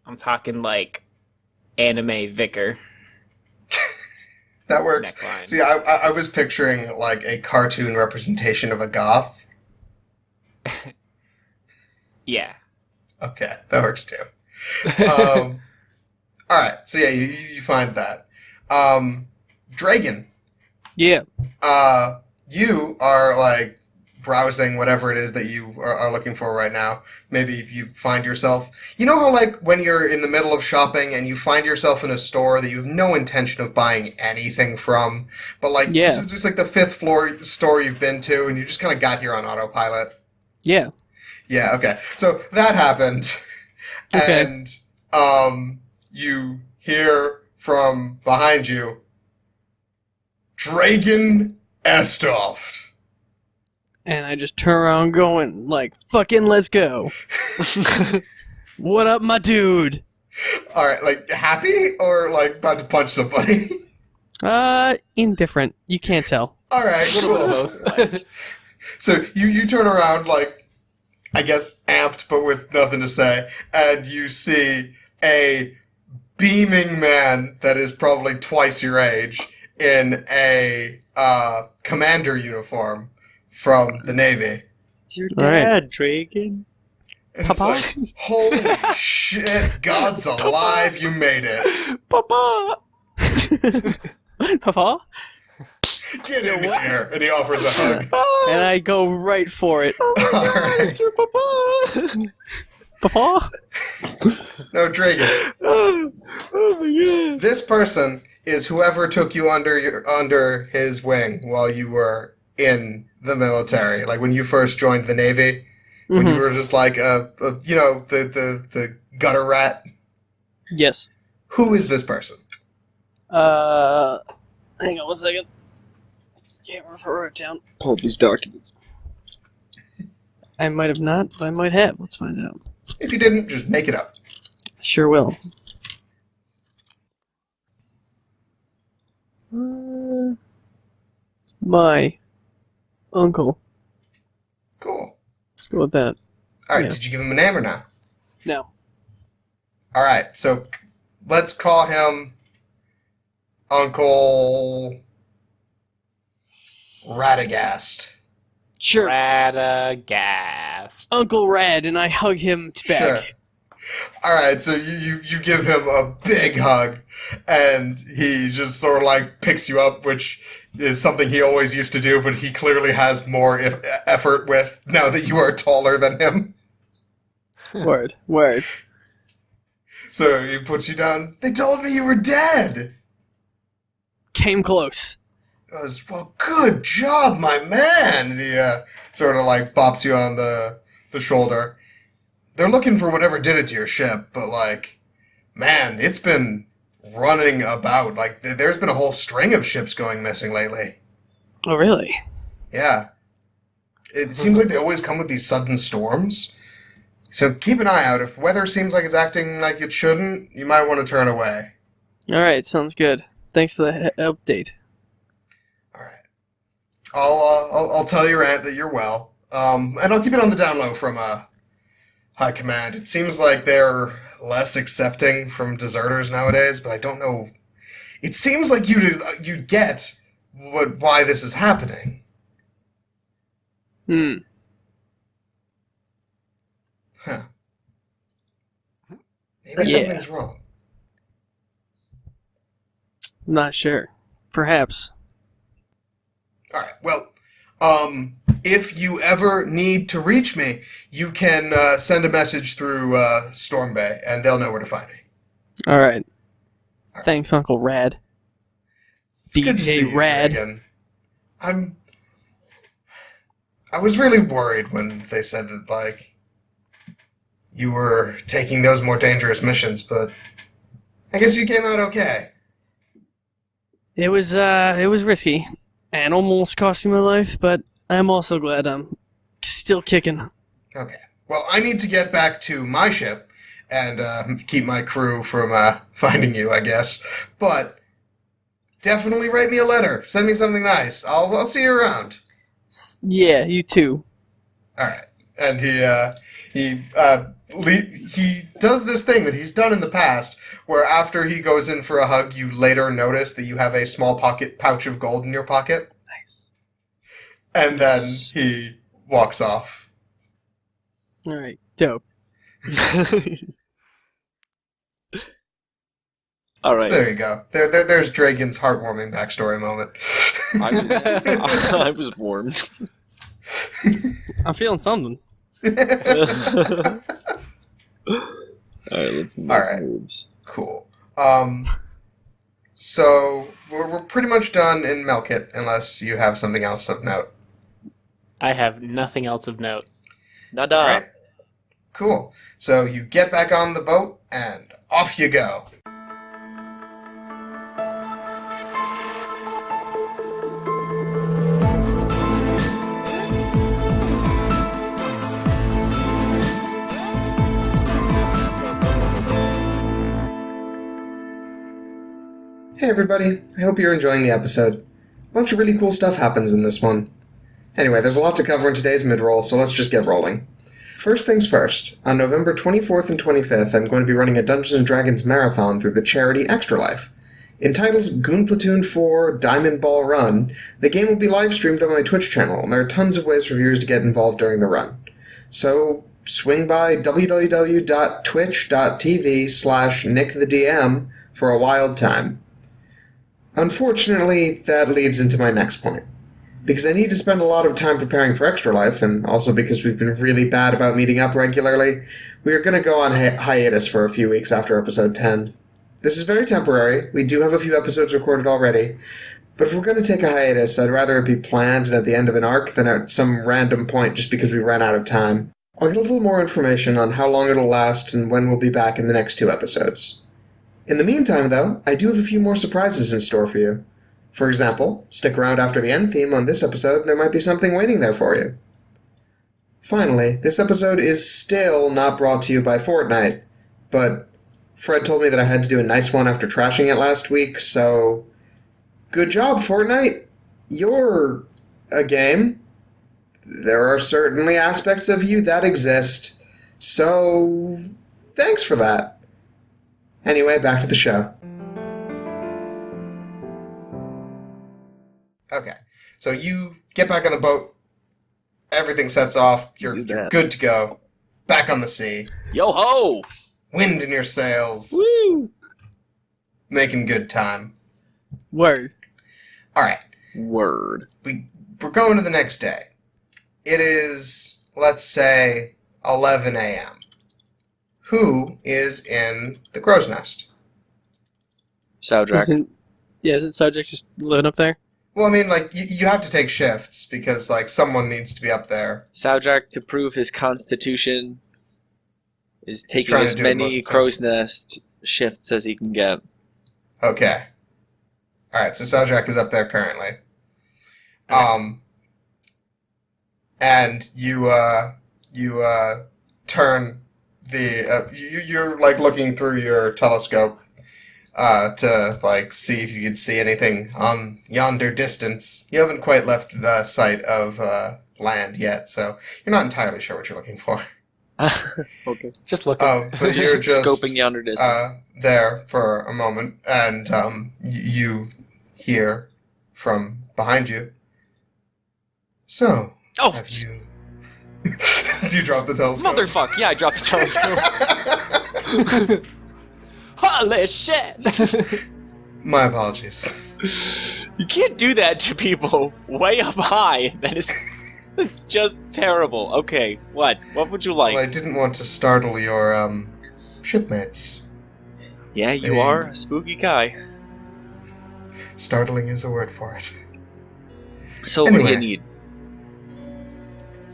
I'm talking like anime vicar That works. neckline. See, I was picturing like a cartoon representation of a goth. Yeah. Okay, that works too. All right, so yeah, you find that. Dragon, Yeah. you are like browsing whatever it is that you are looking for right now. Maybe you find yourself, you know how like when you're in the middle of shopping and you find yourself in a store that you have no intention of buying anything from, but like Yeah. this is just like the fifth floor store you've been to and you just kind of got here on autopilot. Yeah. Yeah, okay. So that happened. Okay. And you hear from behind you Dragon Estoft. And I just turn around going, like, fucking let's go. What up, my dude? Alright, like happy or like about to punch somebody? Indifferent. You can't tell. Alright, A little bit of both. So you turn around like I guess amped but with nothing to say, and you see a beaming man that is probably twice your age in a commander uniform from the Navy. It's your All right. dad, Dragon. And it's Papa? like, holy shit, God's alive, you made it. Papa! Papa? Get in here. And he offers a hug. And I go right for it. Alright. It's your papa! Papa? No, Dragon. Oh my god. This person is whoever took you under his wing while you were in the military. Like when you first joined the Navy, when you were just like the gutter rat. Yes. Who is this person? Hang on 1 second. Can't refer it down. Pull these documents. I might have not, but I might have. Let's find out. If you didn't, just make it up. Sure will. My uncle. Cool. Let's go with that. All right, Yeah. did you give him a name or no? No. All right, so let's call him Uncle Radagast. Sure. Radagast. Uncle Rad, and I hug him back. Sure. All right, so you give him a big hug, and he just sort of like picks you up, which is something he always used to do, but he clearly has more effort with now that you are taller than him. Word. Word. So he puts you down. They told me you were dead. Came close. I was, well, good job, my man. And he sort of like bops you on the shoulder. They're looking for whatever did it to your ship, but like, man, it's been running about. Like, there's been a whole string of ships going missing lately. Oh, really? Yeah. It seems like they always come with these sudden storms. So keep an eye out. If weather seems like it's acting like it shouldn't, you might want to turn away. All right, sounds good. Thanks for the update. All right. I'll tell your aunt that you're well. And I'll keep it on the down low from High Command. It seems like they're less accepting from deserters nowadays, but I don't know. It seems like you'd get why this is happening. Hmm. Huh. Maybe Yeah. something's wrong. Not sure. Perhaps. All right. Well, if you ever need to reach me, you can send a message through Storm Bay, and they'll know where to find me. All right. Thanks, Uncle Rad. Good to see DJ you, Rad. Dragon. I was really worried when they said that, like, you were taking those more dangerous missions, but I guess you came out okay. It was risky and almost cost me my life, but I'm also glad I'm still kicking. Okay. Well, I need to get back to my ship and keep my crew from finding you, I guess. But definitely write me a letter. Send me something nice. I'll see you around. Yeah, you too. All right. And he does this thing that he's done in the past, where after he goes in for a hug, you later notice that you have a small pouch of gold in your pocket. Nice. And then he walks off. All right, dope. All right. So there you go. There's Dragon's heartwarming backstory moment. I was warmed. I'm feeling something. All right, let's make moves. Cool. So we're pretty much done in Melkit, unless you have something else of note. I have nothing else of note. Nada. All right. Cool. So you get back on the boat, and off you go. Hey everybody, I hope you're enjoying the episode. A bunch of really cool stuff happens in this one. Anyway, there's a lot to cover in today's mid-roll, so let's just get rolling. First things first, on November 24th and 25th, I'm going to be running a Dungeons & Dragons marathon through the charity Extra Life. Entitled Goon Platoon 4 Diamond Ball Run, the game will be live-streamed on my Twitch channel, and there are tons of ways for viewers to get involved during the run. So, swing by www.twitch.tv/nickthedm for a wild time. Unfortunately, that leads into my next point. Because I need to spend a lot of time preparing for Extra Life, and also because we've been really bad about meeting up regularly, we are going to go on hiatus for a few weeks after episode 10. This is very temporary. We do have a few episodes recorded already, but if we're going to take a hiatus, I'd rather it be planned and at the end of an arc than at some random point just because we ran out of time. I'll get a little more information on how long it'll last and when we'll be back in the next 2 episodes. In the meantime, though, I do have a few more surprises in store for you. For example, stick around after the end theme on this episode and there might be something waiting there for you. Finally, this episode is still not brought to you by Fortnite, but Fred told me that I had to do a nice one after trashing it last week, so good job, Fortnite! You're a game. There are certainly aspects of you that exist, so thanks for that. Anyway, back to the show. Okay, so you get back on the boat, everything sets off, you're good to go, back on the sea. Yo-ho! Wind in your sails. Woo! Making good time. Word. Alright, Word. we're going to the next day. It is, let's say, 11 a.m. Who is in the crow's nest? Soundtrack. Isn't Subject just living up there? Well, I mean, like, you have to take shifts because, like, someone needs to be up there. Soundtrack, to prove his constitution, is taking trying as to do most many of the crow's nest shifts as he can get. Okay. Alright, so Sajak is up there currently. And you turn the... you're, like, looking through your telescope to, like, see if you can see anything on yonder distance. You haven't quite left the sight of land yet, so you're not entirely sure what you're looking for. Okay. Just looking. But you're just Scoping yonder distance. there for a moment, and you hear from behind you. So, Oh, have you... Do you drop the telescope? motherfuck! Yeah, I dropped the telescope. Holy shit! My apologies. You can't do that to people way up high. That's just terrible. Okay, what? What would you like? Well, I didn't want to startle your, shipmates. Yeah, you They- are a spooky guy. Startling is a word for it. So what do you Anyway. need?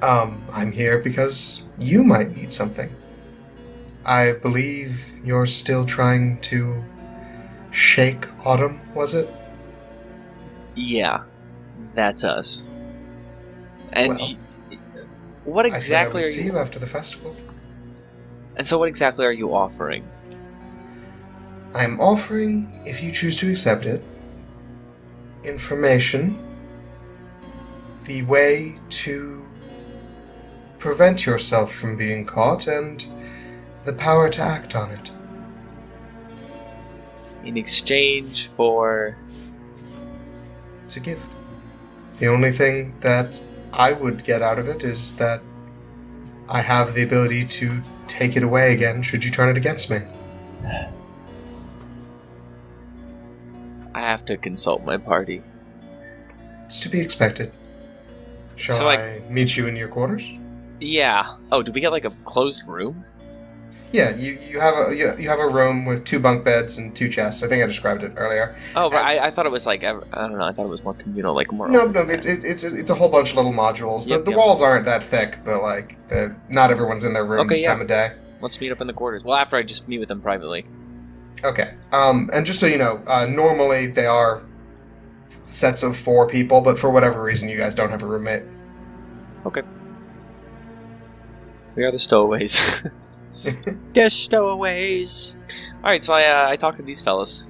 I'm here because you might need something. I believe you're still trying to shake Autumn, was it? Yeah, that's us. And Well, what I said I exactly would are see you? you after the festival. And so, what exactly are you offering? I'm offering, if you choose to accept it, information, the way to prevent yourself from being caught, and the power to act on it. In exchange for It's a gift. The only thing that I would get out of it is that I have the ability to take it away again should you turn it against me. I have to consult my party. It's to be expected. Shall So, I meet you in your quarters? Yeah. Oh, do we get like a closed room? Yeah, you have a room with 2 bunk beds and 2 chests. I think I described it earlier. Oh, but I thought it was like I don't know. I thought it was more communal, like more. No, it's a whole bunch of little modules. Yep, The yep. walls aren't that thick, but like not everyone's in their room Okay, this yeah. time of day. Let's meet up in the quarters. Well, after I just meet with them privately. Okay. And just so you know, normally they are sets of 4 people, but for whatever reason, you guys don't have a roommate. We are the stowaways. There's stowaways. All right, so I talk to these fellas.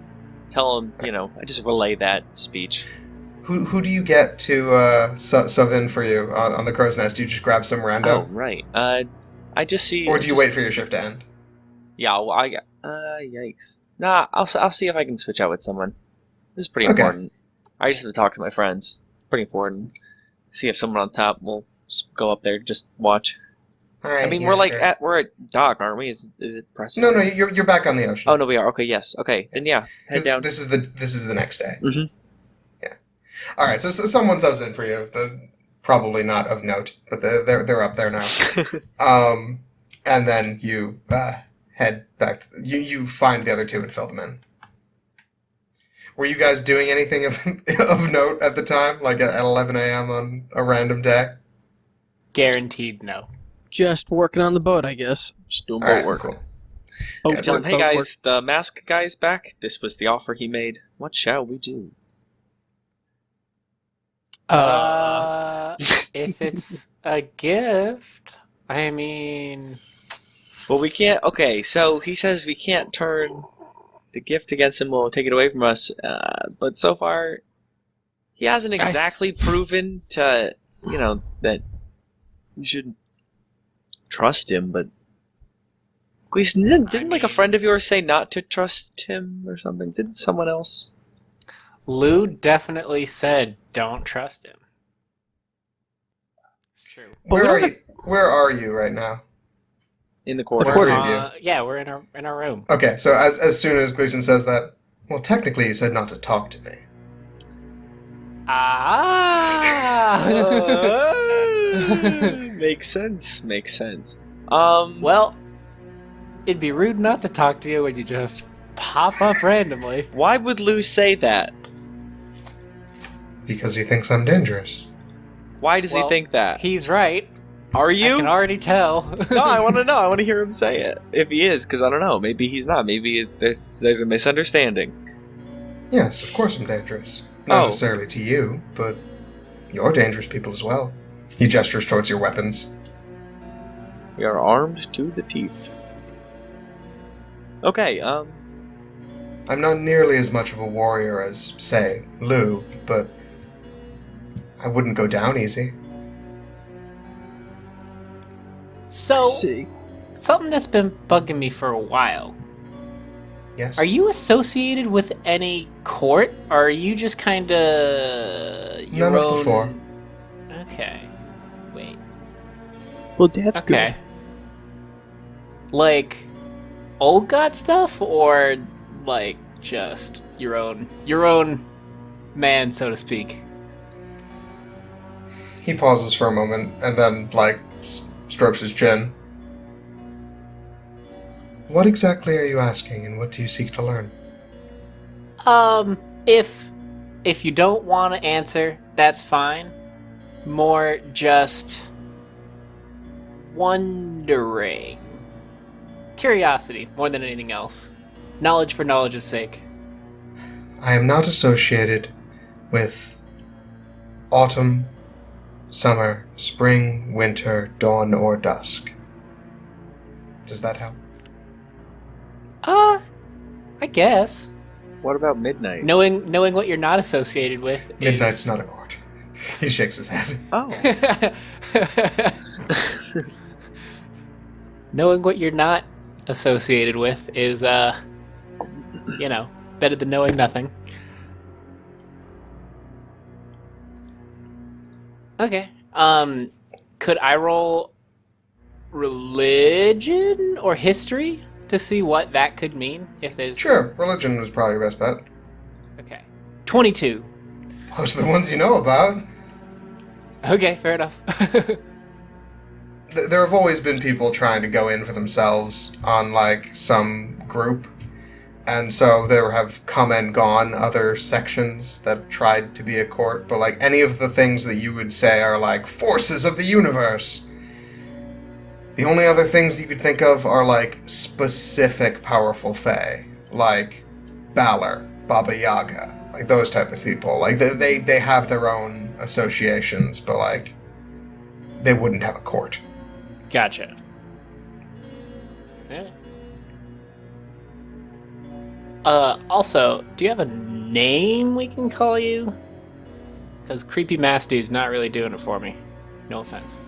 Tell them, I just relay that speech. Who do you get to sub in for you on the crow's nest? Do you just grab some Oh, rando, right. I just see. or do you wait for your shift to end? Yeah, well, yikes. Nah, I'll see if I can switch out with someone. This is pretty Okay. important. I just have to talk to my friends. Pretty important. See if someone on top will go up there just watch. All right. I mean, yeah, we're like sure. we're at dock, aren't we? Is it pressing? No, you're back on the ocean. Oh no, we are. Okay, yes. Okay, then yeah, head down. This is the next day. Mhm. Yeah. All right. So someone subs in for you. Probably not of note, but they're up there now. And then you head back. You find the other 2 and fill them in. Were you guys doing anything of note at the time, like at 11 a.m. on a random day? Guaranteed no. Just working on the boat, I guess. Just doing All boat right, work. cool. Oh, Yeah, Tell so- him, hey guys, the mask guy's back. This was the offer he made. What shall we do? If it's a gift, I mean, Well, we can't. Okay, so he says we can't turn the gift against him. We'll take it away from us. But so far, he hasn't exactly proven to, that you should trust him. But Gleason, didn't like a friend of yours say not to trust him or something? Didn't someone else? Lou definitely said don't trust him. It's true. But we don't Where are you right now? In the Quarters. quarters. Quarters. Yeah, we're in our room. Okay, so as soon as Gleason says that, well, technically you said not to talk to me. Ah. Makes sense. Makes sense. Well, it'd be rude not to talk to you when you just pop up randomly. Why would Lou say that? Because he thinks I'm dangerous. Why does he Well, think that? He's right. Are I you? can already tell. No, I want to know. I want to hear him say it. If he is, because I don't know. Maybe he's not. Maybe there's a misunderstanding. Yes, of course I'm dangerous. Not Oh. necessarily to you, but you're dangerous people as well. He gestures towards your weapons. We are armed to the teeth. Okay, I'm not nearly as much of a warrior as, say, Lou, but I wouldn't go down easy. So, see. something that's been bugging me for a while. Yes? Are you associated with any court, or are you just kind of your None of own? the 4. Okay. Wait. Well, that's Okay. Like old god stuff, or like just your own man, so to speak. He pauses for a moment and then, strokes his chin. What exactly are you asking, and what do you seek to learn? If you don't want to answer, that's fine. More just wondering. Curiosity, more than anything else. Knowledge for knowledge's sake. I am not associated with autumn, summer, spring, winter, dawn, or dusk. Does that help? I guess. What about midnight? Knowing what you're not associated with Midnight's is... not a court. He shakes his head. Oh. Knowing what you're not associated with is, better than knowing nothing. Okay. Could I roll religion or history to see what that could mean? If there's... Sure, religion was probably your best bet. Okay. 22. Those are the ones you know about. Okay, fair enough. There have always been people trying to go in for themselves on, some group. And so there have come and gone other sections that tried to be a court. But, any of the things that you would say are, forces of the universe. The only other things that you could think of are, specific powerful fae. Like Balor, Baba Yaga. Those type of people. They have their own associations, but, they wouldn't have a court. Gotcha. Yeah. Also, do you have a name we can call you? Because Creepy Masty's not really doing it for me. No offense.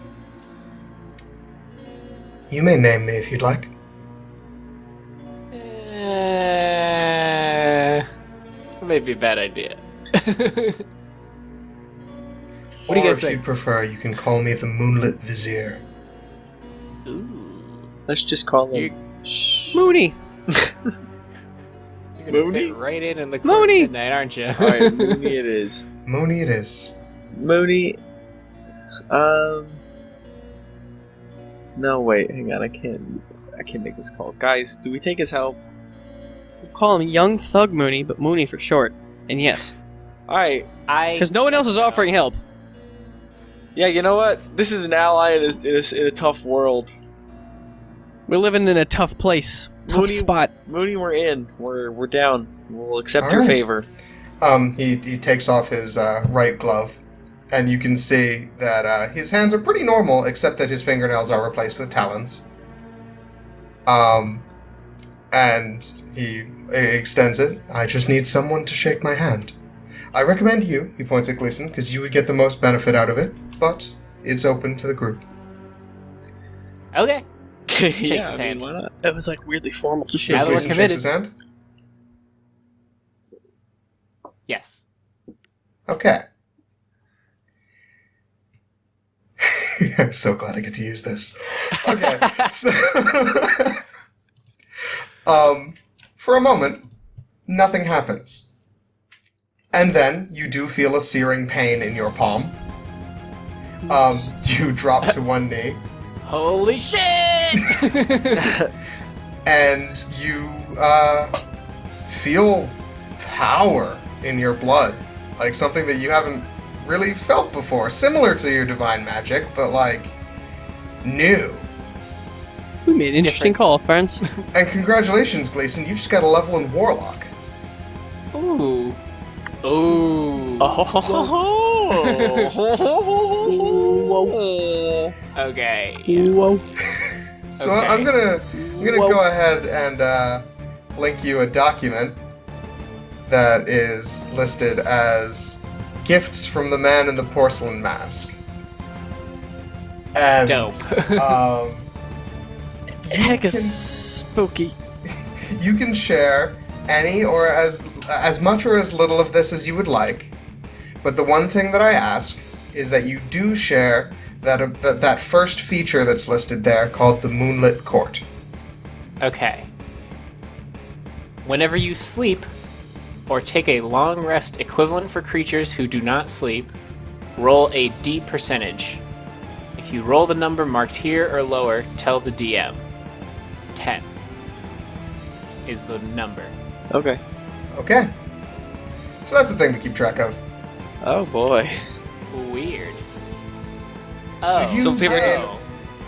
You may name me if you'd like. Maybe a bad idea. What Or do you guys if think? you'd prefer, you can call me the Moonlit Vizier. Ooh. Let's just call him. Mooney. You're gonna Mooney? fit right in the Mooney! midnight, aren't you? Alright, Mooney it is. Mooney it is. Mooney. No, wait, hang on, I can't make this call. Guys, do we take his help? We'll call him Young Thug Mooney, but Mooney for short. And yes, Alright, because no one else is offering help. yeah, you know what? This is an ally in a tough world. We're living in a tough place, tough Mooney- spot. Mooney, we're in. We're down. We'll accept All your right. favor. He takes off his right glove, and you can see that his hands are pretty normal, except that his fingernails are replaced with talons. And he extends it. I just need someone to shake my hand. I recommend you, he points at Gleason, because you would get the most benefit out of it, but it's open to the group. Okay. Yeah, Shakes his hand. why not? It was weirdly formal to So shake. Now that we're Gleason shakes committed. his hand? Yes. Okay. I'm so glad I get to use this. Okay, so... for a moment, nothing happens. And then, you do feel a searing pain in your palm. You drop to one knee, Holy shit! and you, feel power in your blood. Like something that you haven't really felt before. Similar to your divine magic, but, new. We made an interesting Different. call, friends. And congratulations, Gleason, you just got a level in Warlock. Ooh. Ooh. Oh. Okay. Whoa. So Okay. I'm gonna Whoa. go ahead and link you a document that is listed as gifts from the man in the porcelain mask. And Dope. Heck is can- spooky. you can share any or as much or as little of this as you would like. But the one thing that I ask is that you do share that first feature that's listed there called the Moonlit Court. Okay. Whenever you sleep, or take a long rest equivalent for creatures who do not sleep. Roll a D percentage. If you roll the number marked here or lower, tell the DM. 10 is the number. Okay. Okay. So that's the thing to keep track of. Oh boy. Weird. So you So people- gain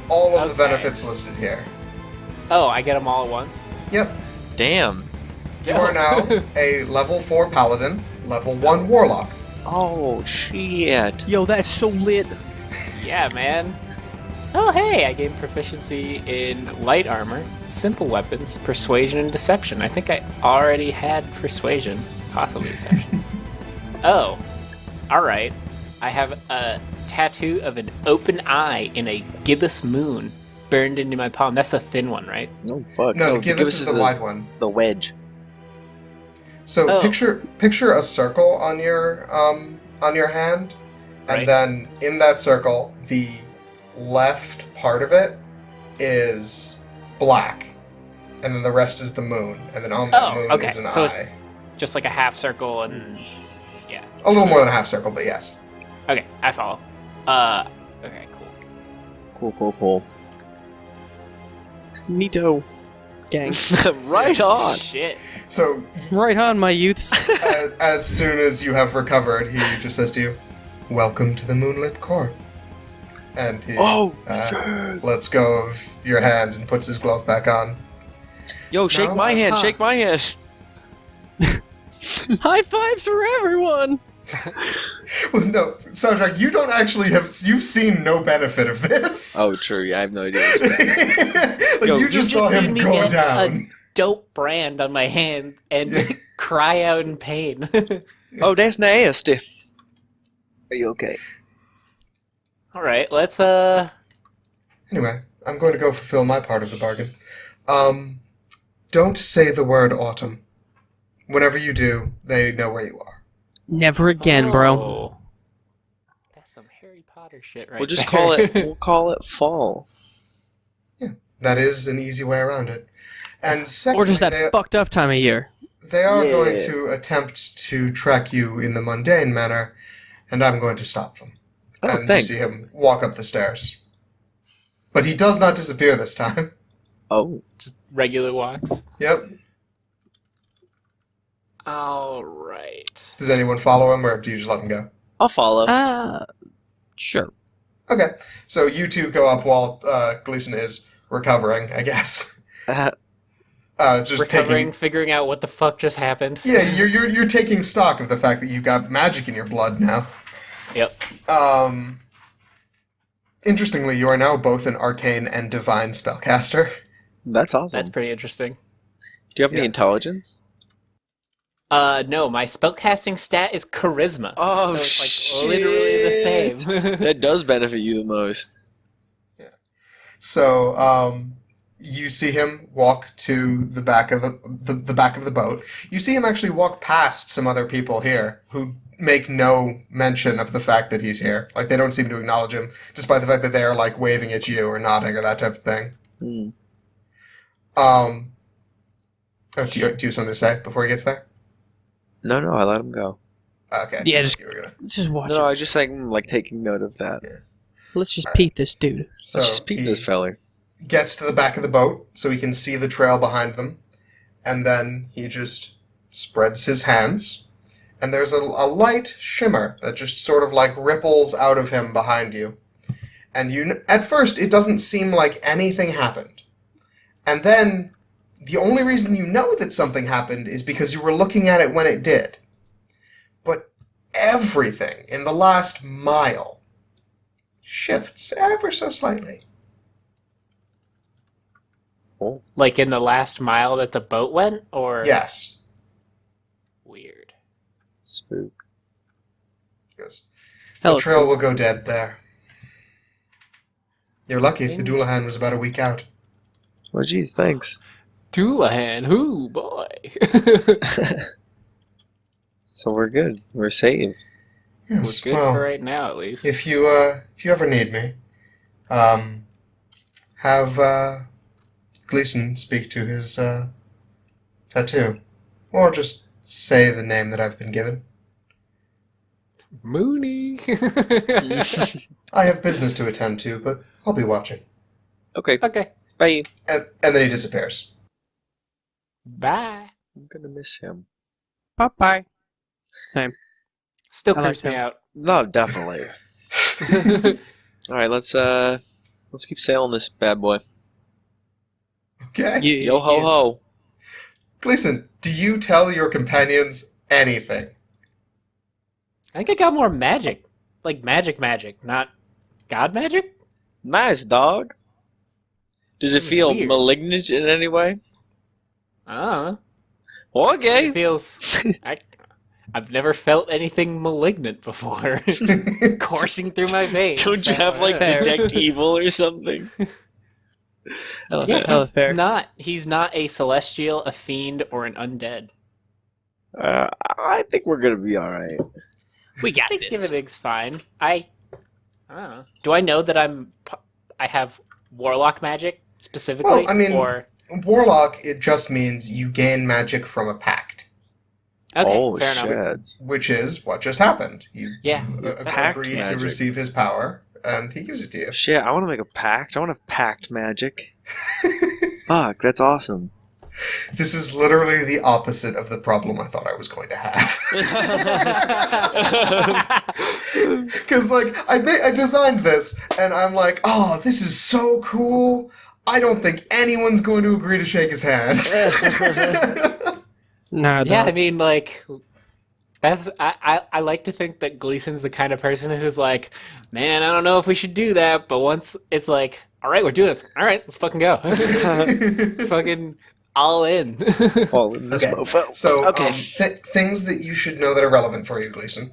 all of the Okay. benefits listed here. Oh, I get them all at once? Yep. Damn. You are now a level 4 paladin, level 1 warlock. Oh shit. Yo, that's so lit. Yeah, man. Oh, hey, I gained proficiency in light armor, simple weapons, persuasion, and deception. I think I already had persuasion, possibly deception. Oh, alright. I have a tattoo of an open eye in a gibbous moon burned into my palm. That's the thin one, right? No fuck. No, the the gibbous is the wide one. The wedge. So Oh. picture a circle on your hand, and Right. then in that circle, the left part of it is black, and then the rest is the moon, and then on that Oh, moon okay. is an So it's- eye. Just like a half circle and... A little more than a half circle, but yes. Okay, I follow. Okay, cool. Cool. Neato. Gang. Right on. Shit. So Right on, my youths. as soon as you have recovered, he just says to you, "Welcome to the moonlit court," and he Oh. lets go of your hand and puts his glove back on. Yo, shake No, my hand. huh. Shake my hand. High fives for everyone. Well, no, Soundtrack, you don't actually you've seen no benefit of this. Oh, true. Yeah, I have no idea. Like, Yo, you just you saw just seen him me go get down. Dope brand on my hand and Yeah. cry out in pain. Oh, that's nasty. Are you okay? Alright, let's Anyway, I'm going to go fulfill my part of the bargain. Don't say the word autumn. Whenever you do, they know where you are. Never again, bro. Oh. That's some Harry Potter shit right We'll just there. call it. We'll call it fall. That is an easy way around it. And secondly, Or just that fucked up time of year. they are Yeah. going to attempt to track you in the mundane manner, and I'm going to stop them. Oh, and thanks. you see him walk up the stairs. But he does not disappear this time. Oh, Just regular walks. Yep. Alright. Does anyone follow him, or do you just let him go? I'll follow. Sure. Okay. So you two go up while Gleason is recovering, I guess. Just Recovering, taking. figuring out what the fuck just happened. Yeah, you're taking stock of the fact that you've got magic in your blood now. Yep. Interestingly, you are now both an arcane and divine spellcaster. That's awesome. That's pretty interesting. Do you have any Yeah. intelligence? No, my spellcasting stat is charisma. Oh, so it's like shit. literally the same. That does benefit you the most. So, you see him walk to the back of the back of the boat. You see him actually walk past some other people here who make no mention of the fact that he's here. Like, they don't seem to acknowledge him, despite the fact that they are, like, waving at you or nodding or that type of thing. Hmm. Oh, do you have something to say before he gets there? No, I let him go. Okay. Yeah, so just- you were gonna- Just watch No, it. I was just like taking note of that. Let's just peep this dude. So Let's just peek he this feller. gets to the back of the boat so he can see the trail behind them, and then he just spreads his hands, and there's a light shimmer that just sort of like ripples out of him behind you. And at first, it doesn't seem like anything happened. And then, the only reason you know that something happened is because you were looking at it when it did. But everything in the last mile shifts ever so slightly. Like in the last mile that the boat went? Or Yes. Weird. Spook. Yes. Hell, The trail will go dead there. You're lucky. The Doulahan was about a week out. Well, geez, thanks. Doulahan, who boy? So we're good. We're saved. We're Yes. good Well, for right now, at least. if you ever need me, have Gleason speak to his tattoo, or just say the name that I've been given. Mooney. I have business to attend to, but I'll be watching. Okay. Okay. Bye. And then he disappears. Bye. I'm gonna miss him. Bye. Same. Still I like creeps me him. out. No, definitely. All right, let's keep sailing this bad boy. Okay. Yo ho ho. Gleason, do you tell your companions anything? I think I got more magic. Like magic, not god magic? Nice dog. Does it feel Weird. malignant in any way? I don't know. Okay. It feels... I've never felt anything malignant before. Coursing through my veins. Don't you have like Fair. detect evil or something? Yeah, Hella fair. he's not a celestial, a fiend, or an undead. I think we're gonna be all right. We got I think this. everything's fine. I don't know. Do I know that I have warlock magic specifically? Well, I mean- or Warlock, it just means you gain magic from a pact, okay, oh fair shit! enough. which is what just happened. You Yeah, Pact agreed to magic. receive his power, and he gives it to you. Shit! I want to make a pact. I want to pact magic. Fuck! That's awesome. This is literally the opposite of the problem I thought I was going to have. Because, like, I designed this, and I'm like, oh, this is so cool. I don't think anyone's going to agree to shake his hand. Nah, yeah. I dog. mean, like, that's I like to think that Gleason's the kind of person who's like, man, I don't know if we should do that, but once it's like, all right, we're doing this. All right, let's fucking go. It's fucking all in. All in this Okay, mofo. So, Okay. things that you should know that are relevant for you, Gleason.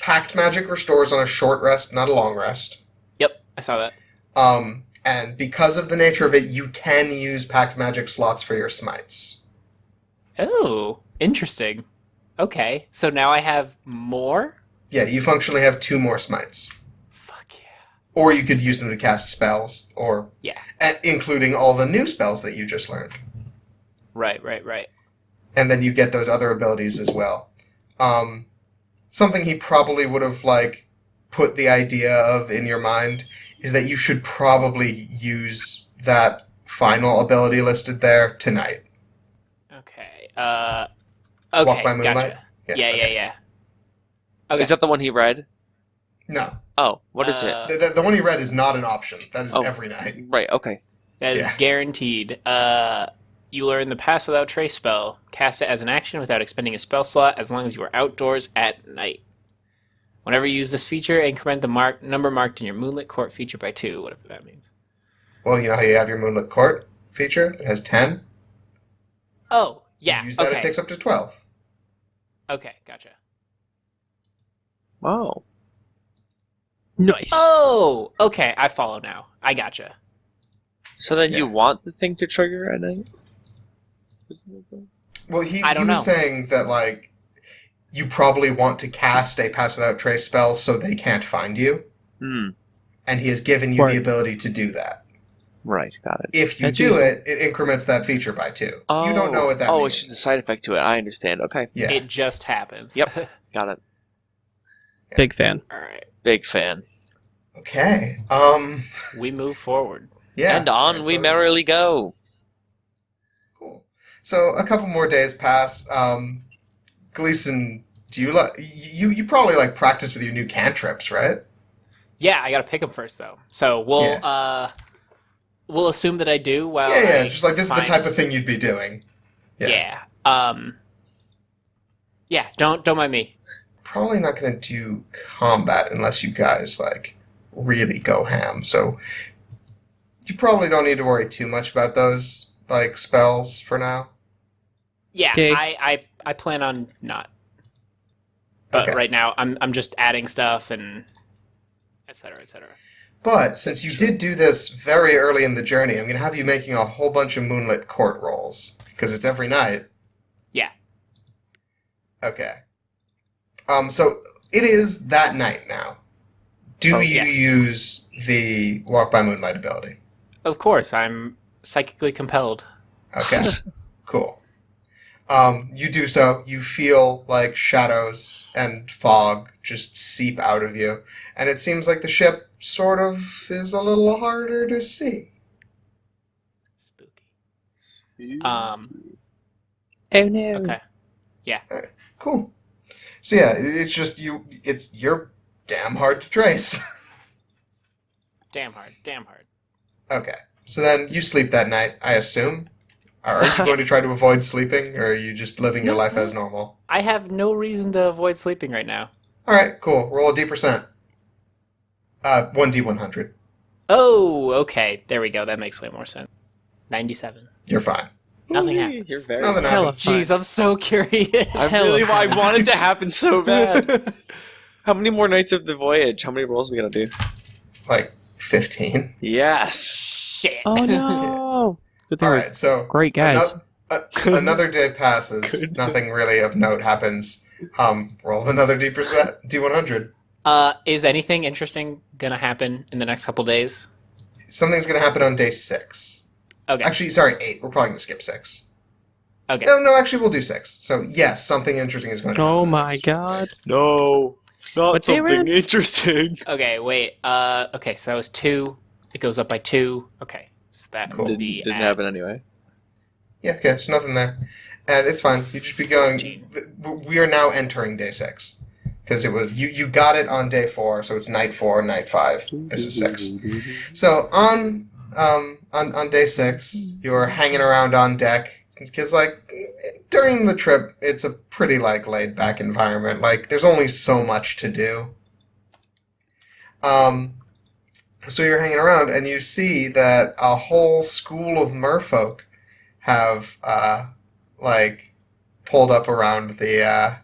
Pact magic restores on a short rest, not a long rest. Yep, I saw that. And because of the nature of it, you can use pact magic slots for your smites. Oh, interesting. Okay, so now I have more? Yeah, you functionally have 2 more smites. Fuck yeah. Or you could use them to cast spells, or Yeah. including all the new spells that you just learned. Right. And then you get those other abilities as well. Something he probably would have like put the idea of in your mind is that you should probably use that final ability listed there tonight. Okay. Walk Okay, by Moonlight? gotcha. Yeah. Okay. Okay. Is that the one he read? No, Oh, what is it? the one you read is not an option. That is Oh. every night. Right. Okay. That is Yeah. guaranteed. You learn the Pass Without Trace spell. Cast it as an action without expending a spell slot as long as you are outdoors at night. Whenever you use this feature, increment the number marked in your Moonlit Court feature by 2, whatever that means. Well, you know how you have your Moonlit Court feature that has 10? Oh, yeah. You use that, Okay. it takes up to 12. Okay, gotcha. Wow. Nice. Oh, okay. I follow now. I gotcha. So then Yeah. you want the thing to trigger at night? Well, he I don't was know. saying that, like, you probably want to cast a Pass Without Trace spell so they can't find you, Hmm. and he has given you Right. the ability to do that. Right. Got it. If you That's do useful. it, it increments that feature by 2. You don't know what that Oh, means. it's just a side effect to it. I understand. Okay. Yeah. It just happens. Yep. Got it. Big fan. All right. Big fan. Okay. We move forward. Yeah. And on we so- merrily go. Cool. So a couple more days pass. Gleason, do you like you probably like practice with your new cantrips, right? Yeah, I gotta pick them first though. So we'll assume that I do. While yeah. I Just like this is the find- type of thing you'd be doing. Yeah. Yeah. Don't mind me. Probably not going to do combat unless you guys like really go ham. So you probably don't need to worry too much about those like spells for now. Yeah. Okay. I plan on not. But Okay. right now I'm just adding stuff and et cetera, et cetera. But since you did do this very early in the journey, I'm going to have you making a whole bunch of Moonlit Court rolls because it's every night. Yeah. Okay. So it is that night now. Do Oh, you yes. use the Walk by Moonlight ability? Of course, I'm psychically compelled. Okay. Cool. You do so. You feel like shadows and fog just seep out of you, and it seems like the ship sort of is a little harder to see. Spooky. Oh no. Okay. Cool. So yeah, it's just you. You're damn hard to trace. Damn hard. Okay. So then you sleep that night, I assume. Are you going to try to avoid sleeping, or are you just living your life as normal? I have no reason to avoid sleeping right now. All right, cool. Roll a D%. 1D100. Oh, okay. There we go. That makes way more sense. 97. You're fine. Nothing happens. You're very Nothing Hella happens. fine. Jeez, I'm so curious. I want it to happen so bad. How many more nights of the voyage? How many rolls are we gonna do? Like 15. Yes. Shit. Oh no! Good thing All we're right, so great guys. another day passes. Nothing really of note happens. Roll another D100. Is anything interesting gonna happen in the next couple days? Something's going to happen on day 6. Okay. Actually, sorry, 8. We're probably going to skip 6. Okay. No, actually, we'll do 6. So, yes, something interesting is going to happen. Oh my god! No. Not What day we're something in? interesting. Okay, wait. Okay, so that was 2. It goes up by 2. Okay. So that Cool. will be Didn't at happen anyway. Yeah, okay, there's nothing there. And it's fine. You just be going. 14. We are now entering day 6. Because it was you got it on day 4, so it's night 4, night 5. This is 6. So on day 6, you're hanging around on deck because during the trip it's a pretty laid back environment. There's only so much to do. So you're hanging around and you see that a whole school of merfolk have pulled up around the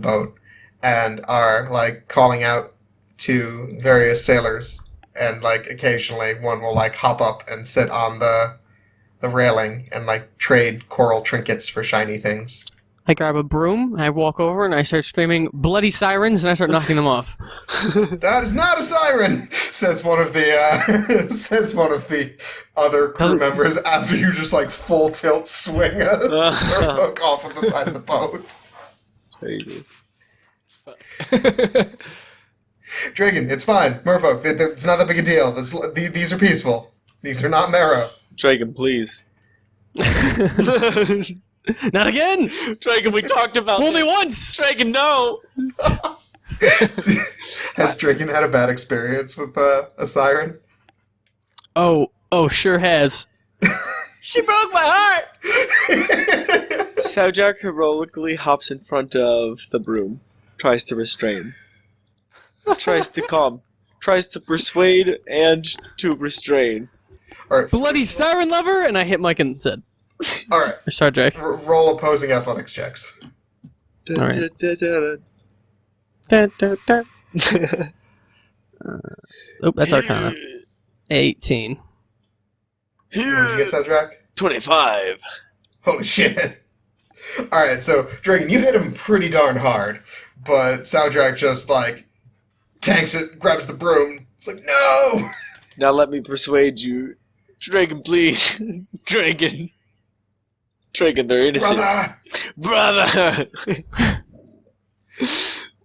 boat and are calling out to various sailors, and occasionally one will hop up and sit on the railing and trade coral trinkets for shiny things. I grab a broom, I walk over, and I start screaming bloody sirens, and I start knocking them off. That is not a siren, says one of the other crew Doesn't- members after you just full tilt swing a merfolk off of the side of the boat. Jesus. Dragon, it's fine. Merfolk, it's not that big a deal. These are peaceful. These are not marrow. Dragon, please. Not again! Dragon, we talked about Fool me this. once! Dragon, no! Has Dragon had a bad experience with a siren? Oh, sure has. She broke my heart. Saujak heroically hops in front of the broom, tries to restrain, tries to calm, tries to persuade and to restrain. All right, Bloody siren lover! And I hit Mike in the head. all right. Or Star Trek. Roll opposing athletics checks. All right. Da-da-da-da. Da, da, da. That's Arcana. 18. What did you get, Sadrak? 25. Holy shit. Alright, so, Dragon, you hit him pretty darn hard, but Sadrak just, tanks it, grabs the broom. It's no! Now let me persuade you. Dragon, please. Dragon. Dragon, they're innocent. Brother! Brother!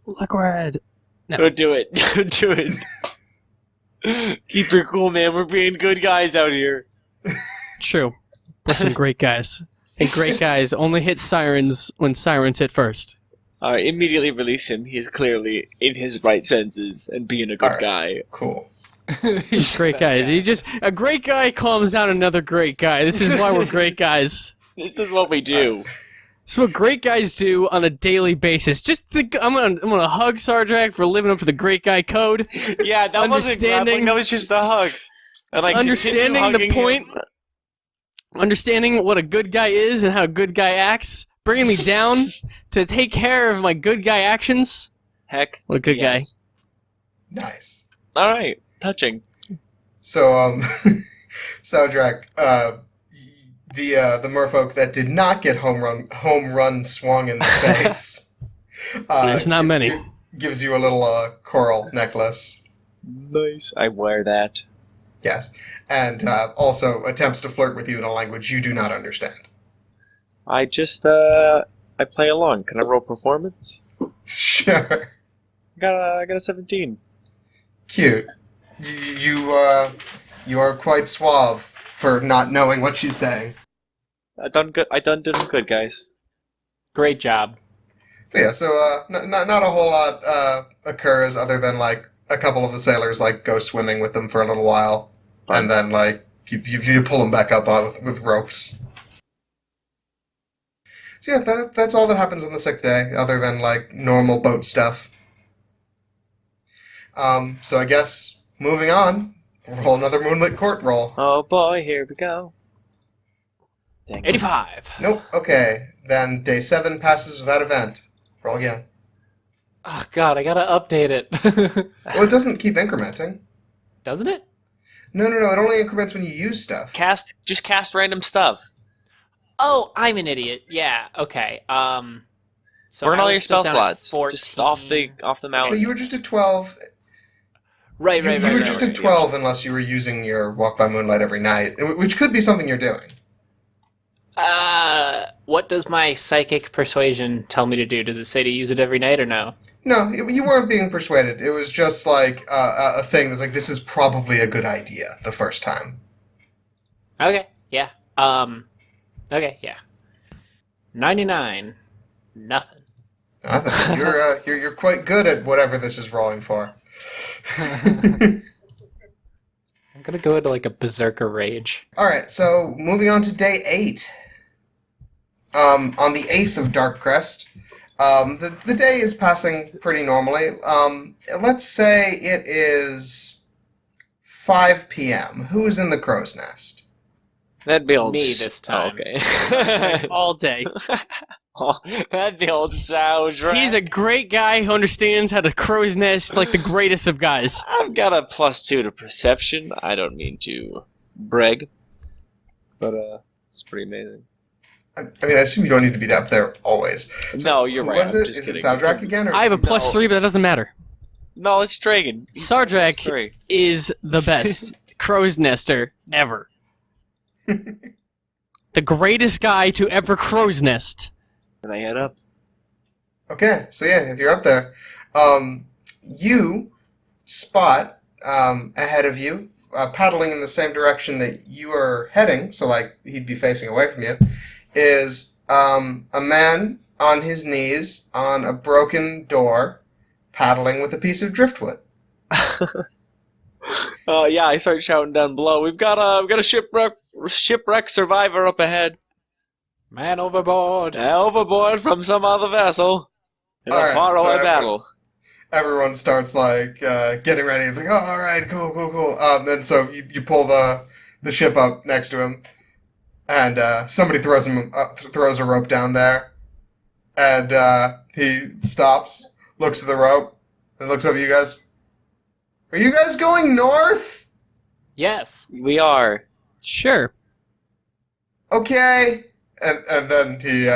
Liquid. No. Don't do it. Don't do it. Keep your cool, man. We're being good guys out here. True. We're some great guys. And great guys only hit sirens when sirens hit first. Alright, immediately release him. He is clearly in his right senses and being a good Alright. guy. Cool. Just great guys. A great guy calms down another great guy. This is why we're great guys. This is what we do. This is what great guys do on a daily basis. I'm gonna hug Sardrak for living up to the great guy code. Yeah, that wasn't grappling, that was just a hug. And, Understanding continue the hugging point. him. Understanding what a good guy is and how a good guy acts. Bringing me down to take care of my good guy actions. Heck. What a good guy. Nice. Alright, touching. So, Sadrak, the merfolk that did not get home run swung in the face. There's not many. Gives you a little coral necklace. Nice. I wear that. Yes, and also attempts to flirt with you in a language you do not understand. I just I play along. Can I roll performance? Sure. I got a 17. Cute. You are quite suave for not knowing what she's saying. I done good, guys. Great job. But yeah, so not a whole lot occurs other than like a couple of the sailors like go swimming with them for a little while, and then like you pull them back up with ropes. So yeah, that's all that happens on the 6th day, other than like normal boat stuff. So I guess moving on, roll another Moonlit Court roll. Oh boy, here we go. Dang it. 85. Nope. Okay, then day 7 passes without event. Roll again. Oh god, I gotta update it. Well, it doesn't keep incrementing. Doesn't it? No. It only increments when you use stuff. Just cast random stuff. Oh, I'm an idiot. Yeah, okay. So Burn I all was your still spell down at slots. 14. Just off the But mountain. you were just at 12. Right. You were just at 12 unless you were using your Walk by Moonlight every night, which could be something you're doing. What does my psychic persuasion tell me to do? Does it say to use it every night or no? No, you weren't being persuaded. It was just like a thing that's like, this is probably a good idea the first time. Okay, yeah. Okay, yeah. 99. Nothing. Nothing. You're quite good at whatever this is rolling for. I'm gonna go into like a berserker rage. Alright, so moving on to day 8. On the 8th of Darkcrest, the day is passing pretty normally. Let's say it is 5 p.m. Who is in the crow's nest? That'd be old. Me this time. Okay. All day. That'd be old Souge, right? He's a great guy who understands how to crow's nest like the greatest of guys. I've got a +2 to perception. I don't mean to brag, but it's pretty amazing. I mean, I assume you don't need to be up there always. No, you're Who right. was I'm it? just Is it kidding. Saldrak again? Or I have a is it- +3, but that doesn't matter. No, it's Dragon. Sardrak +3. is the best crow's nester ever. The greatest guy to ever crow's nest. Can I head up? Okay, so yeah, if you're up there, you spot ahead of you, paddling in the same direction that you are heading, so like he'd be facing away from you, is a man on his knees on a broken door, paddling with a piece of driftwood. Yeah, I start shouting down below. We've got a shipwreck survivor up ahead. Man overboard. Overboard from some other vessel in All right, a faraway so battle. Everyone starts like getting ready. It's like, oh, all right, cool. And so you pull the ship up next to him, and somebody throws a rope down there, and he stops, looks at the rope, and looks up at you guys. Are you guys going north? Yes. We are. Sure. Okay. And then he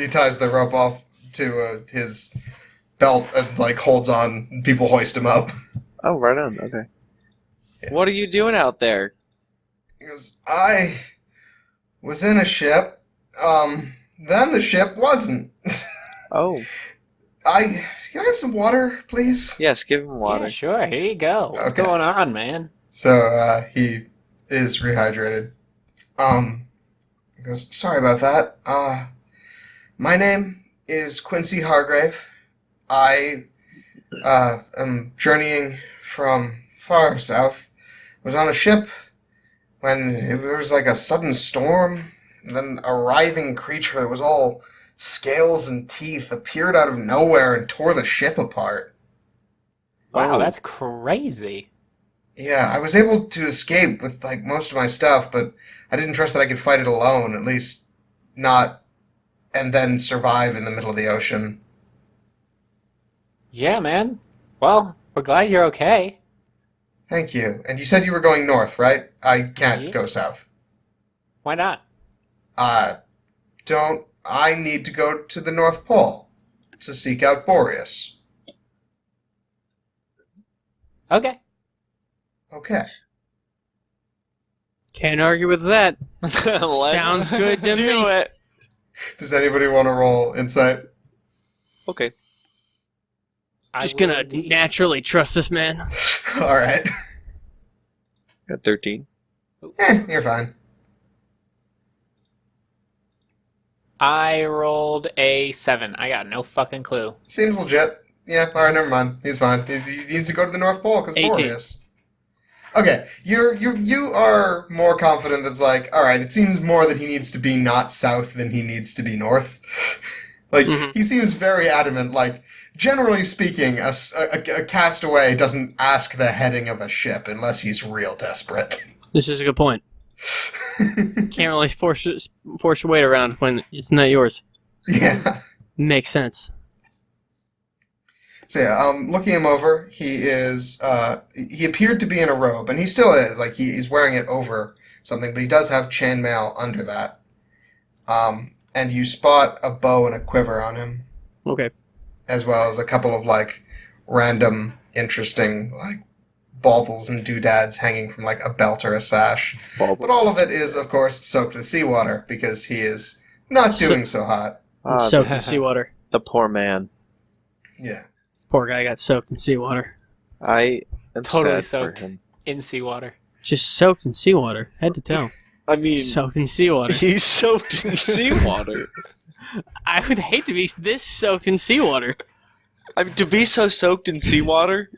ties the rope off to his belt and like holds on. And people hoist him up. Oh, right on. Okay. Yeah. What are you doing out there? He goes, I was in a ship. Then the ship wasn't. Oh, Can I have some water, please? yes. Give him water. Yeah, sure. Here you go. What's Okay. going on, man? So he is rehydrated. He goes, sorry about that. My name is Quincy Hargrave. I am journeying from far south. Was on a ship when there was like a sudden storm, and then a writhing creature that was all scales and teeth appeared out of nowhere and tore the ship apart. Wow, Oh. that's crazy. Yeah, I was able to escape with like most of my stuff, but I didn't trust that I could fight it alone, at least not, and then survive in the middle of the ocean. Yeah, man. Well, we're glad you're okay. Thank you. And you said you were going north, right? I can't Yeah. go south. Why not? I need to go to the North Pole to seek out Boreas. Okay. Okay. Can't argue with that. Let's Sounds good to do me. it. Does anybody want to roll insight? Okay. Just gonna naturally trust this man. All right. Got 13. You're fine. I rolled a 7. I got no fucking clue. Seems legit. Yeah, alright, never mind. He's fine. He needs to go to the North Pole because 18. Boreas. Okay, you are more confident that it's like, alright, it seems more that he needs to be not south than he needs to be north. Like, he seems very adamant, like, generally speaking, a castaway doesn't ask the heading of a ship unless he's real desperate. This is a good point. Can't really force your weight around when it's not yours. Yeah. Makes sense. So yeah, looking him over, he appeared to be in a robe, and he still is. Like, he's wearing it over something, but he does have chainmail under that. And you spot a bow and a quiver on him, Okay. as well as a couple of, like, random, interesting, like, baubles and doodads hanging from, like, a belt or a sash. But all of it is, of course, soaked with seawater, because he is not doing so hot. Soaked in seawater. The poor man. Yeah. This poor guy got soaked in seawater. I am Totally sad soaked. for him. In seawater. Just soaked in seawater, head to toe. I mean, Soaked in seawater. he's soaked in seawater. I would hate to be this soaked in seawater. I mean, to be so soaked in seawater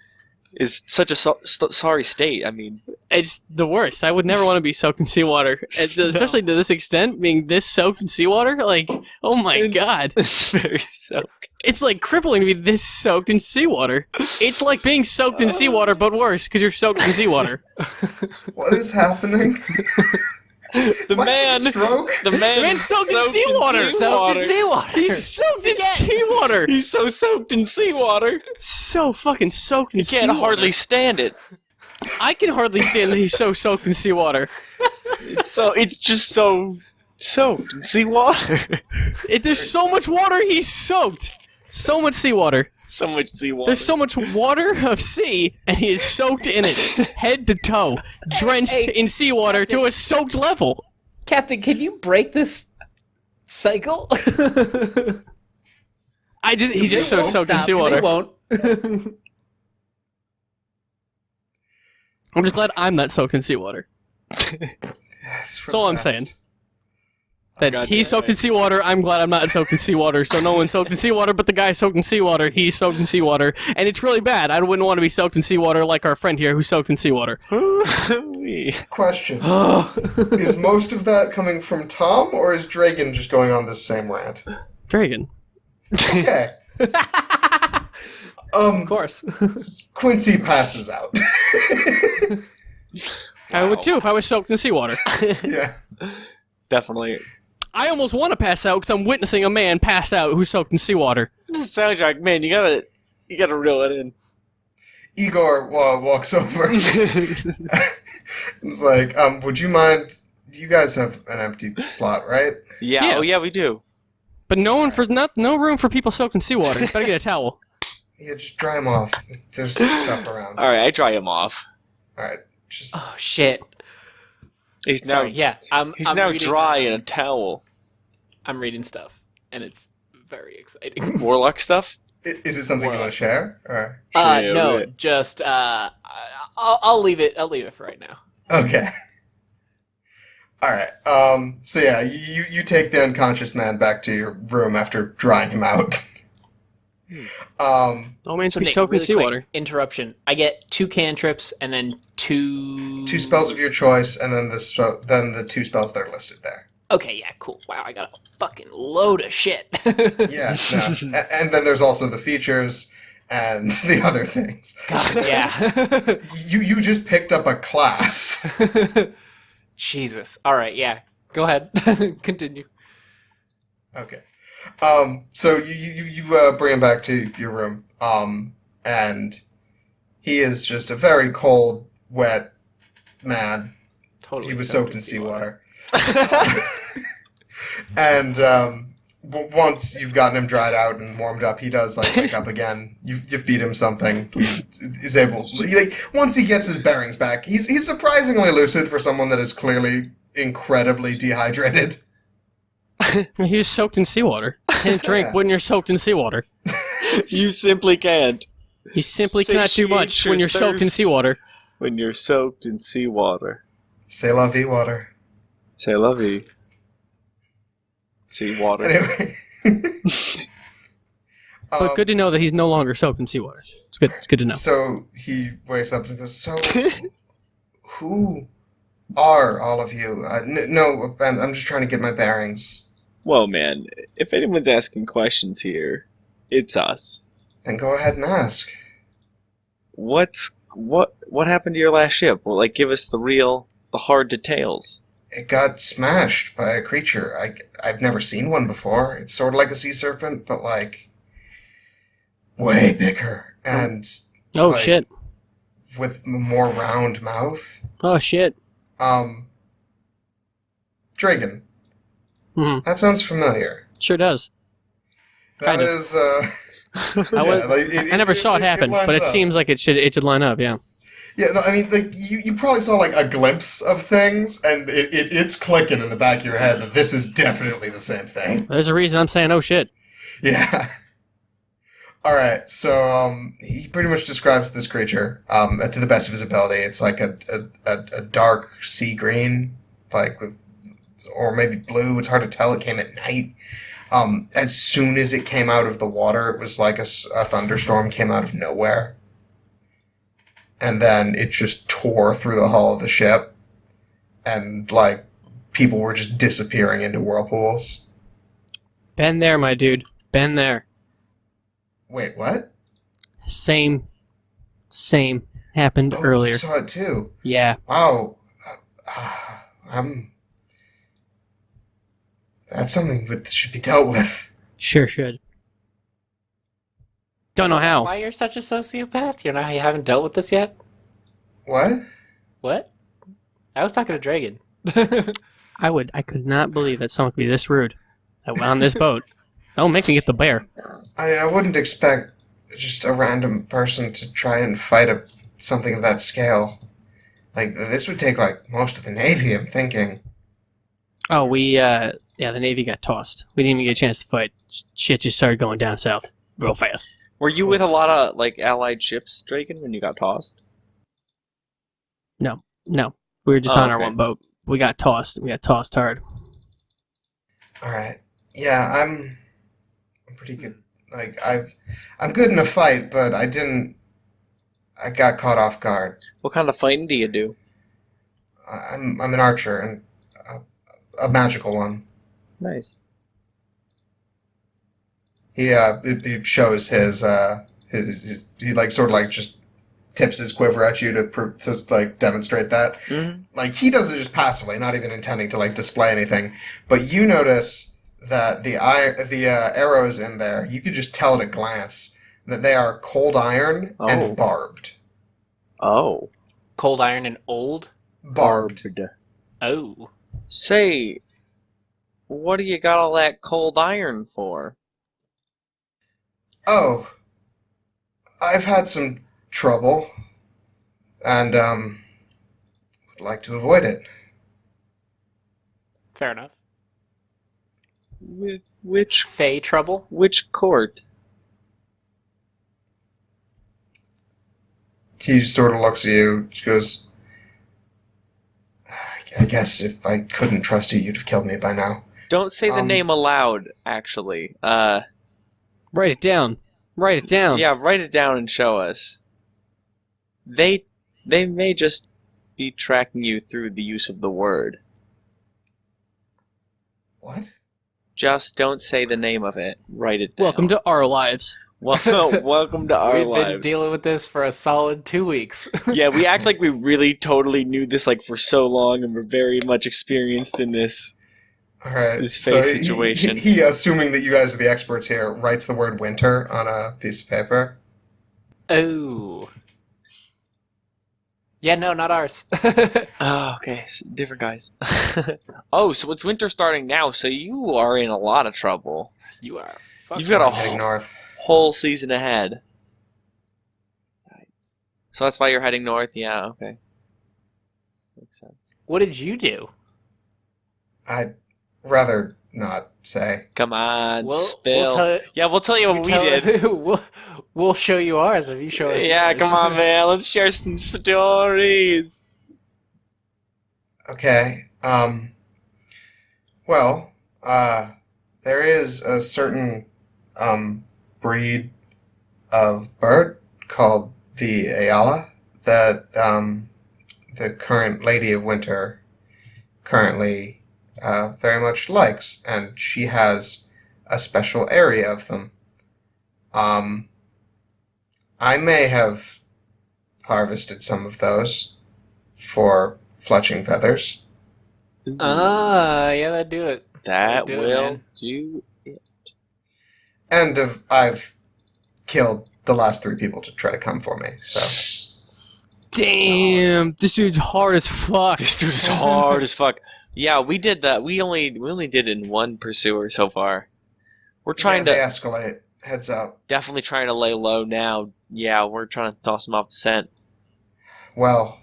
is such a sorry state. I mean, It's the worst. I would never want to be soaked in seawater, especially to this extent. Being this soaked in seawater, like, oh my god, it's very soaked. it's like crippling to be this soaked in seawater. It's like being soaked in seawater, but worse because you're soaked in seawater. What is happening? The man, Stroke? the man's soaked in seawater. Soaked in seawater. He's soaked in seawater. He's so soaked in seawater. So fucking soaked in He seawater. can't hardly stand it. I can hardly stand that he's so soaked in seawater. It's just so soaked in seawater. There's so much water, he's soaked. So much seawater. So much seawater. There's so much water of sea, and he is soaked in it, head to toe, drenched Hey, in seawater to a soaked level. Captain, can you break this cycle? He's just so soaked in Stop. seawater. They won't. I'm just glad I'm not soaked in seawater. That's all I'm saying. That he's soaked in seawater, I'm glad I'm not soaked in seawater, so no one's soaked in seawater, but the guy's soaked in seawater, he's soaked in seawater, and it's really bad. I wouldn't want to be soaked in seawater like our friend here who's soaked in seawater. Question. Is most of that coming from Tom, or is Dragon just going on this same rant? Dragon. Okay. Of course. Quincy passes out. I would too if I was soaked in seawater. Yeah. Definitely. I almost want to pass out because I'm witnessing a man pass out who's soaked in seawater. Soundtrack, man, you gotta reel it in. Igor walks over. It's like, would you mind? You guys have an empty slot, right? Yeah. Yeah. Oh yeah, we do. But no room for people soaked in seawater. Better get a towel. Yeah, just dry him off. There's stuff around. All right, I dry him off. All right, just Oh shit. He's now Sorry. Yeah. I'm now reading, dry in a towel. I'm reading stuff, and it's very exciting. Warlock stuff. Is it something you want to share? Or Yeah, No, right. just I'll leave it. I'll leave it for right now. okay. All right. So yeah, you take the unconscious man back to your room after drying him out. Oh man, So be Nick, soaked in really seawater. quick interruption. I get 2 cantrips and then 2 2 spells of your choice, and then the 2 spells that are listed there. Okay, yeah, cool. Wow, I got a fucking load of shit. Yeah, no. And then there's also the features and the other things. God, yeah. You just picked up a class. Jesus. All right, yeah. Go ahead. Continue. Okay. So you bring him back to your room. And he is just a very cold, wet man. Totally. He was soaked in seawater. And once you've gotten him dried out and warmed up, he does like wake up again. You feed him something. He is able. Once he gets his bearings back, he's surprisingly lucid for someone that is clearly incredibly dehydrated. He was soaked in seawater. Can't drink Yeah. when you're soaked in seawater. You simply can't. You simply cannot do much Satiate when your you're soaked in thirst. seawater. When you're soaked in seawater. C'est la vie, water. C'est la vie. Seawater. Anyway. But good to know that he's no longer soaked in seawater. It's good. It's good to know. So he wakes up and goes, so who are all of you? No, I'm just trying to get my bearings. Well, man, if anyone's asking questions here, it's us. Then go ahead and ask. What happened to your last ship? Well, like, give us the hard details. It got smashed by a creature. I've never seen one before. It's sort of like a sea serpent, but like way bigger and Oh like, shit. with a more round mouth. Oh shit. Dragon. Mhm. That sounds familiar. Sure does. That Kind of. is I, was, I never saw it happen, but it lines up. seems like it should line up. Yeah. Yeah, no, I mean, like you probably saw like a glimpse of things, and it's clicking in the back of your head that this is definitely the same thing. There's a reason I'm saying oh shit. Yeah. All right, so he pretty much describes this creature to the best of his ability. It's like a dark sea green, like with, or maybe blue. It's hard to tell. It came at night. As soon as it came out of the water, it was like a thunderstorm came out of nowhere. And then it just tore through the hull of the ship. And, like, people were just disappearing into whirlpools. Been there, my dude. Been there. Wait, what? Same. Happened Oh, earlier. you saw it too. Yeah. Wow. That's something that should be dealt with. Sure should. Don't know how. Why you're such a sociopath? You haven't dealt with this yet? What? What? I was talking to Dragon. I could not believe that someone could be this rude on this boat. Don't make me get the bear. I wouldn't expect just a random person to try and fight something of that scale. Like, this would take, like, most of the Navy, I'm thinking. Oh, the Navy got tossed. We didn't even get a chance to fight. Shit just started going down south real fast. Were you with a lot of, like, allied ships, Draken, when you got tossed? No. We were just on our okay. one boat. We got tossed. We got tossed hard. Alright. Yeah, I'm pretty good. Like, I'm good in a fight, but I got caught off guard. What kind of fighting do you do? I'm an archer, and a magical one. Nice. He shows his he like sort of like just tips his quiver at you to like demonstrate that. Mm-hmm. Like he does it just passively, not even intending to like display anything. But you notice that the arrows in there, you could just tell at a glance that they are cold iron Oh. and barbed. Oh. Cold iron and old? Barbed. Oh. Say, what do you got all that cold iron for? Oh, I've had some trouble, and would like to avoid it. Fair enough. Which Fey trouble? court? He sort of looks at you. She goes, I guess if I couldn't trust you, you'd have killed me by now. Don't say the name aloud, actually. Write it down. Write it down. Yeah, write it down and show us. They may just be tracking you through the use of the word. What? Just don't say the name of it. Write it down. Welcome to our lives. Welcome to our We've lives. been dealing with this for a solid 2 weeks. Yeah, we act like we really totally knew this like for so long, and we're very much experienced in this. All right. This So fake situation. He, assuming that you guys are the experts here, writes the word winter on a piece of paper. Oh. Yeah, no, not ours. Oh, okay, different guys. Oh, so it's winter starting now, so you are in a lot of trouble. You are fucking You've got a I'm heading north. whole season ahead. So that's why you're heading north? Yeah, okay. Makes sense. What did you do? I'd rather not say. Come on, We'll spill. tell. Yeah, we'll tell you what we did. we'll show you ours if you show us. Yeah, yours. come on, man. Let's share some stories. Okay. Well, there is a certain breed of bird called the Ayala that the current Lady of Winter currently very much likes, and she has a special area of them. I may have harvested some of those for fletching feathers. Yeah, that'd do it. That do it, will man. do. And I've killed the last 3 people to try to come for me, so... Damn, this dude's hard as fuck. This dude is hard as fuck. Yeah, we did that. We only did it in one pursuer so far. We're trying They to escalate. Heads up. definitely trying to lay low now. Yeah, we're trying to toss them off the scent. Well,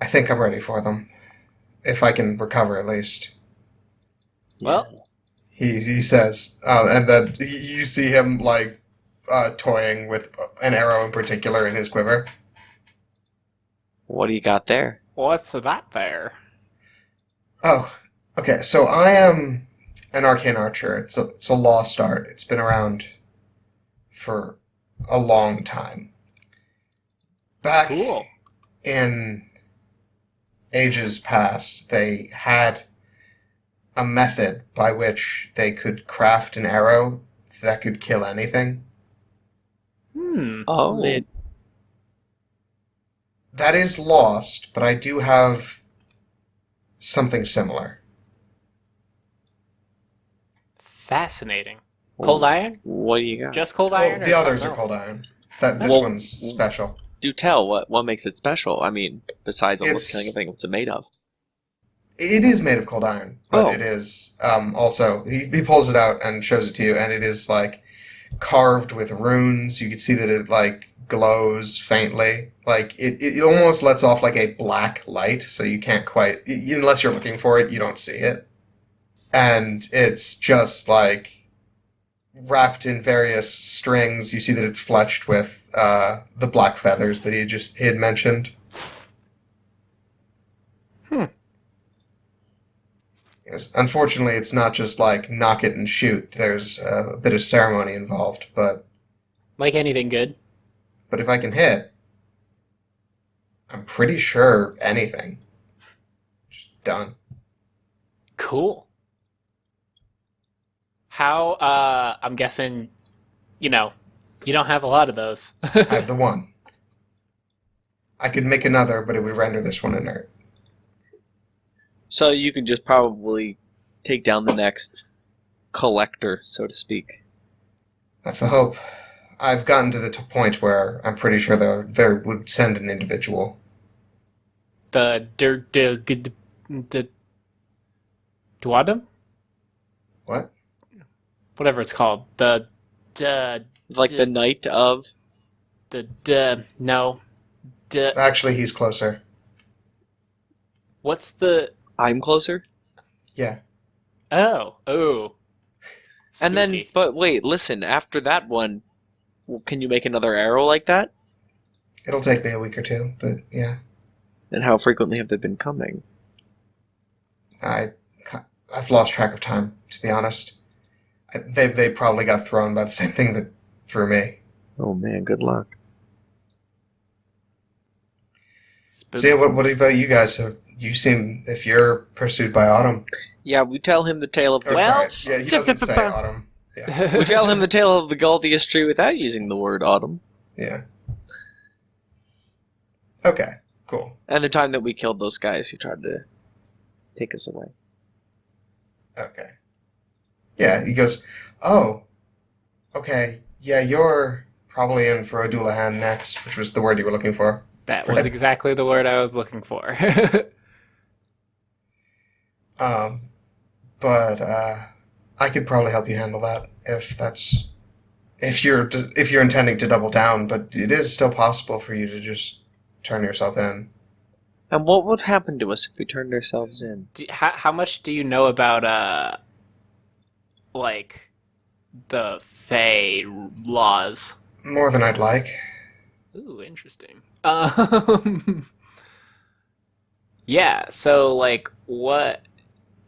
I think I'm ready for them. If I can recover at least. Well, He says, and then you see him like toying with an arrow in particular in his quiver. What do you got there? what's that there? Oh, okay. So I am an arcane archer. It's a lost art. It's been around for a long time. Back Cool. in ages past, they had a method by which they could craft an arrow that could kill anything. Oh, That is lost, but I do have something similar. Fascinating. Cold iron? what do you got? Just cold Well, iron? the or others are something cold else? iron. This Well, one's special. Do tell what makes it special. I mean, besides almost It's- killing everything, what's it made of? It is made of cold iron, but Oh. it is also he pulls it out and shows it to you, and it is like carved with runes. You can see that it like glows faintly, like it almost lets off like a black light, so you can't quite, unless you're looking for it, you don't see it. And it's just like wrapped in various strings. You see that it's fletched with the black feathers that he had mentioned. Yes, unfortunately, it's not just like knock it and shoot. There's a bit of ceremony involved, but Like anything good. if I can hit, I'm pretty sure anything. Just done. Cool. How, I'm guessing, you don't have a lot of those. I have the one. I could make another, but it would render this one inert. So you can just probably take down the next collector, so to speak. That's the hope. I've gotten to the point where I'm pretty sure they would send an individual. the Dwadam? What? Whatever it's called. The Like the night of. no. Actually, he's closer. What's the, I'm closer. Yeah. oh. And then, Spooky. but wait, listen. After that one, can you make another arrow like that? It'll take me a week or two, but yeah. And how frequently have they been coming? I've lost track of time, to be honest. They probably got thrown by the same thing that threw me. Oh man, good luck. Spooky. So yeah, what about you guys? You seem, if you're pursued by Autumn. Yeah, we tell him the tale of Or, Well, sorry, yeah, he doesn't say Autumn. Yeah, we tell him the tale of the Galdius tree without using the word autumn. yeah. Okay, cool. And the time that we killed those guys who tried to take us away. Okay. Yeah, he goes, oh, okay, yeah, you're probably in for a Doulahan next, which was the word you were looking for. That was exactly the word I was looking for. But I could probably help you handle that if you're intending to double down, but it is still possible for you to just turn yourself in. And what would happen to us if we turned ourselves in? How much do you know about like the Fae laws? More than I'd like. Ooh, interesting. Yeah, so like what?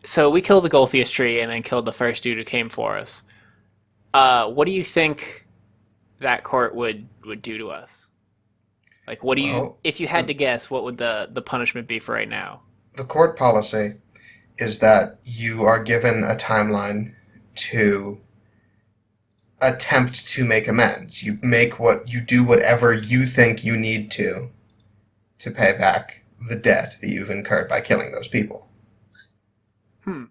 So we killed the Golthius tree and then killed the first dude who came for us. What do you think that court would do to us? Like, what do you? Well, If you had to guess, what would the punishment be for right now? the court policy is that you are given a timeline to attempt to make amends. You do whatever you think you need to pay back the debt that you've incurred by killing those people. And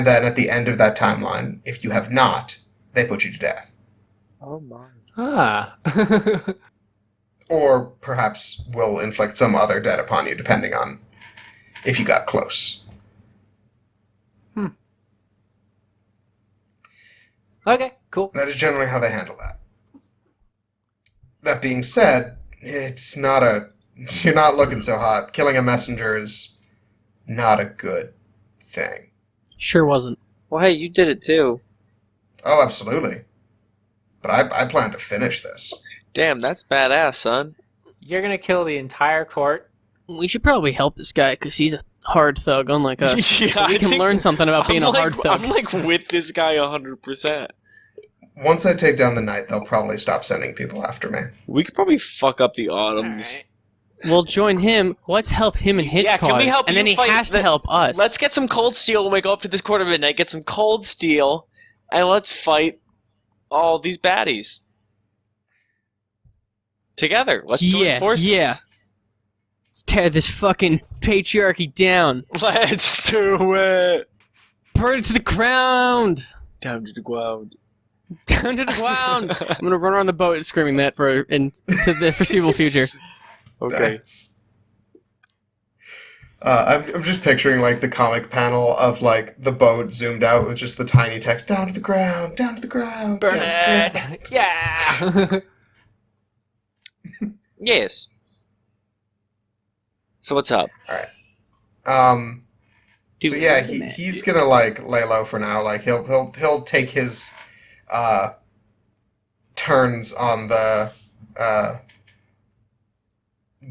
then at the end of that timeline, if you have not, they put you to death. Oh my. Ah. Or perhaps will inflict some other debt upon you, depending on if you got close. Okay, cool. That is generally how they handle that. That being said, it's not a... You're not looking so hot. Killing a messenger is not a good thing. Sure wasn't. Well, hey, you did it too. Oh, absolutely. But I plan to finish this. Damn, that's badass, son. You're gonna kill the entire court. We should probably help this guy because he's a hard thug, unlike us. Yeah, We I can think- learn something about being a hard thug. I'm like with this guy 100%. Once I take down the knight, they'll probably stop sending people after me. We could probably fuck up the autumns. Alright. We'll join him. Let's help him in his Yeah, cause. can we help and you then he fight has the- to help us. Let's get some cold steel when we go up to this court of midnight. Get some cold steel, and let's fight all these baddies together. Let's join forces. yeah. Let's tear this fucking patriarchy down. Let's do it. Burn it to the ground. Down to the ground. Down to the ground. I'm gonna run around the boat screaming that into the foreseeable future. Okay. Nice. I'm just picturing like the comic panel of like the boat zoomed out with just the tiny text down to the ground, down to the ground, Burn down to the ground." it! Yeah! Yes. So what's up? So yeah, he's gonna like lay low for now. Like he'll take his turns on the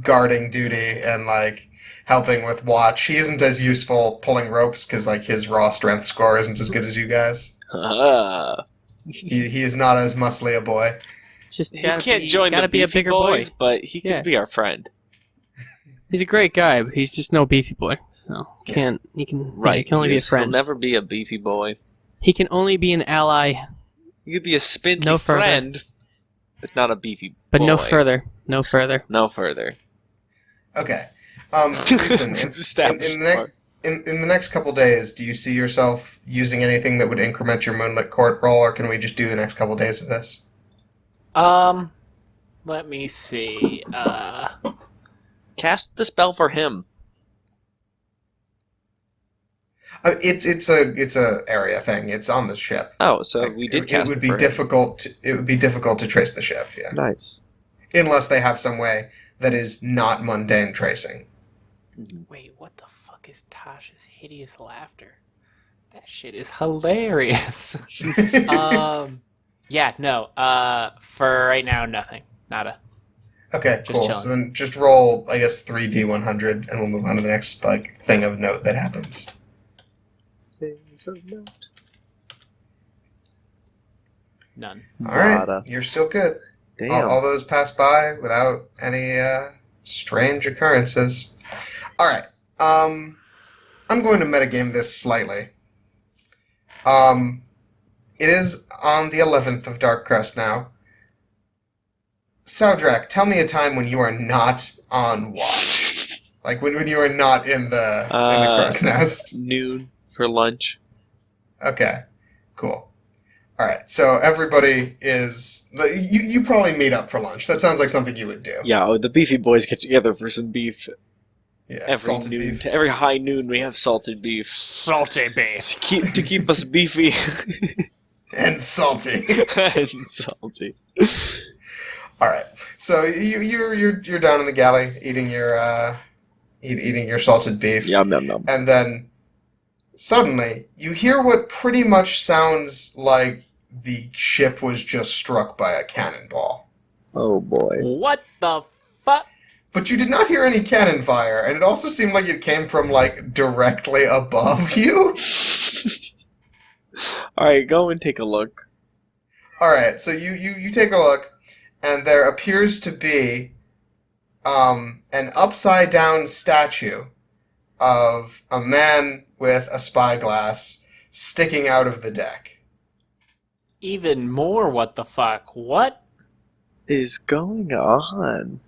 guarding duty and like helping with watch. He isn't as useful pulling ropes because like his raw strength score isn't as good as you guys. He is not as muscly a boy. Just He gotta can't be, join gotta the be a beefy bigger boys, boy. but he Yeah. could be our friend. He's a great guy, but he's just no beefy boy. So he can he can only be a Yes, friend. He'll never be a beefy boy. He can only be an ally, He could be a spindly No further. friend, but not a beefy but boy. no further. No further. No further. Okay. Listen, Established in the part. in the next couple days, do you see yourself using anything that would increment your Moonlit Court roll, or can we just do the next couple days of this? Let me see. Cast the spell for him. It's a area thing. It's on the ship. Oh, so Like, we did it cast would it be for him. difficult. It would be difficult to trace the ship. Yeah, Nice. unless they have some way that is not mundane tracing. Wait, what the fuck is Tasha's hideous laughter? That shit is hilarious. Yeah, no. For right now, nothing. Nada. Okay, Just cool. chilling. So then just roll, I guess, 3d100, and we'll move on to the next like thing of note that happens. Things of note. None. All right, Nada. you're still good. Damn. All those pass by without any strange occurrences. All right. I'm going to metagame this slightly. It is on the 11th of Dark Crest now. Saudrak, tell me a time when you are not on watch. Like when you are not in the crow's nest. Noon for lunch. Okay, cool. All right, so everybody is... You probably meet up for lunch. That sounds like something you would do. Yeah, the beefy boys get together for some beef. Yeah, Every salted noon, beef. every high noon, we have salted beef Salty beef. to keep us beefy And salty. and salty. All right, so you're down in the galley eating your eating your salted beef, Yum yum yum. and then Suddenly, you hear what pretty much sounds like the ship was just struck by a cannonball. Oh boy. What the fuck? But you did not hear any cannon fire, and it also seemed like it came from, like, directly above you. Alright, go and take a look. Alright, so you take a look, and there appears to be an upside-down statue of a man with a spyglass sticking out of the deck. Even more what the fuck? What? Is going on?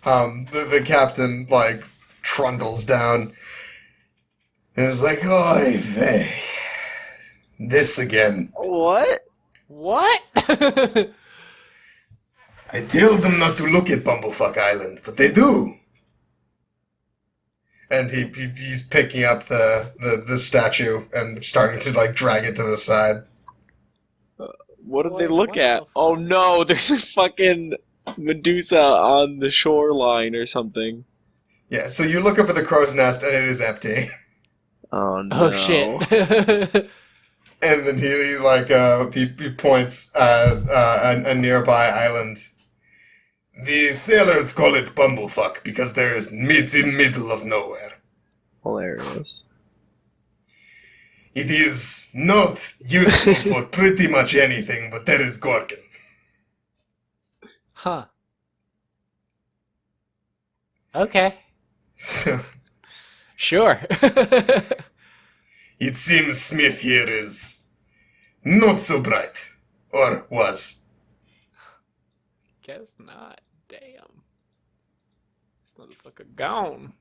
The captain, like, trundles down and is like, oy vey, this again. What? What? I tell them not to look at Bumblefuck Island, but they do. And he's picking up the statue and starting to, like, drag it to the side. What did Boy, they look what at? the fuck? Oh no, there's a fucking Medusa on the shoreline or something. Yeah, so you look up at the crow's nest and it is empty. Oh no. Oh shit. And then he points at a nearby island. The sailors call it Bumblefuck because it's in middle of nowhere. Hilarious. It is not useful for pretty much anything, but there is Gorgon. Huh. Okay. So Sure. it seems Smith here is not so bright. Or was. Guess not. Damn. This motherfucker gone.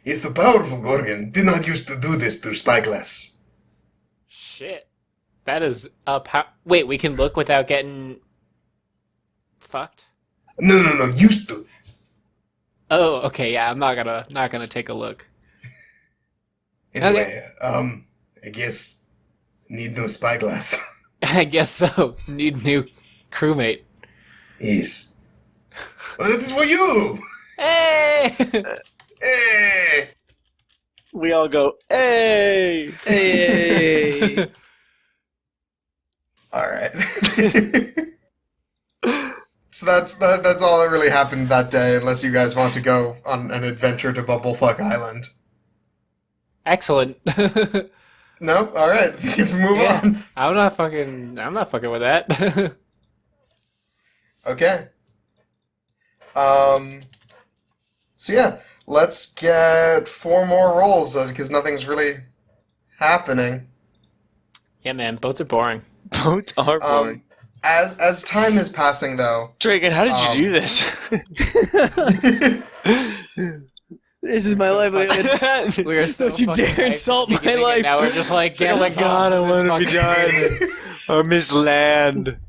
Yes, the powerful Gorgon did not used to do this through spyglass. Shit. That is up how... Wait, we can look without getting... fucked? No, used to. Oh, okay, yeah, I'm not gonna take a look. Anyway, I guess need no spyglass. I guess so. Need new crewmate. Yes. Well, that is for you! Hey! Hey! We all go, hey! Hey! Alright. So that's all that really happened that day, unless you guys want to go on an adventure to Bumblefuck Island. Excellent. No? Alright, let's move Yeah. on. I'm not fucking with that. Okay. So yeah, let's get 4 more rolls, because nothing's really happening. Yeah, man, boats are boring. Boats are boring. As time is passing, though, Dragon, how did you do this? This is my livelihood. We are so Don't you fucking dare hyped insult at the my beginning, and life. Now we're just like, Oh my god, I want to be done. I miss land.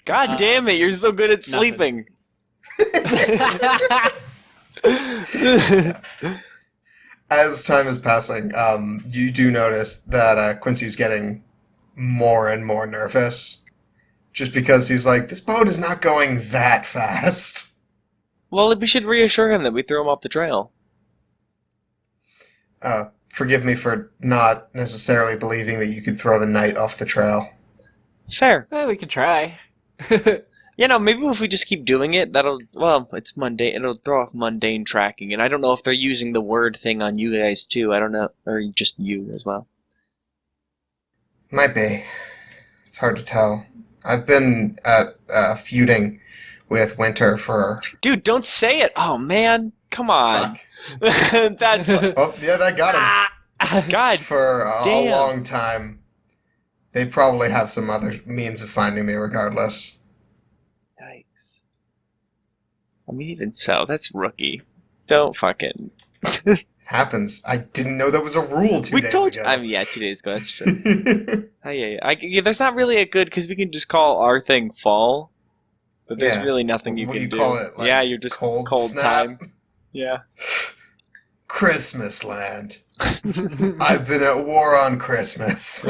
God damn it, you're so good at nothing. sleeping. as time is passing, you do notice that Quincy's getting more and more nervous. Just because he's like, this boat is not going that fast. Well, we should reassure him that we threw him off the trail. Forgive me for not necessarily believing that you could throw the knight off the trail. Fair. We could try. You know, maybe if we just keep doing it, it's mundane. It'll throw off mundane tracking. And I don't know if they're using the word thing on you guys too. I don't know. Or just you as well. Might be. It's hard to tell. I've been feuding with Winter for... Dude, don't say it! Oh, man. Come on. Fuck. That's... Oh, yeah, that got him. God. For a damn. long time. They probably have some other means of finding me regardless. Yikes. I mean, even so, that's rookie. Don't fucking... Happens. I didn't know that was a rule 2 We days told ago. you. I mean, yeah, 2 days ago. That's true. Yeah, there's not really a good because we can just call our thing fall, but there's Yeah. really nothing you What can do do. you call it? Like, yeah, you're just cold snap? time. Yeah. Christmas land. I've been at war on Christmas.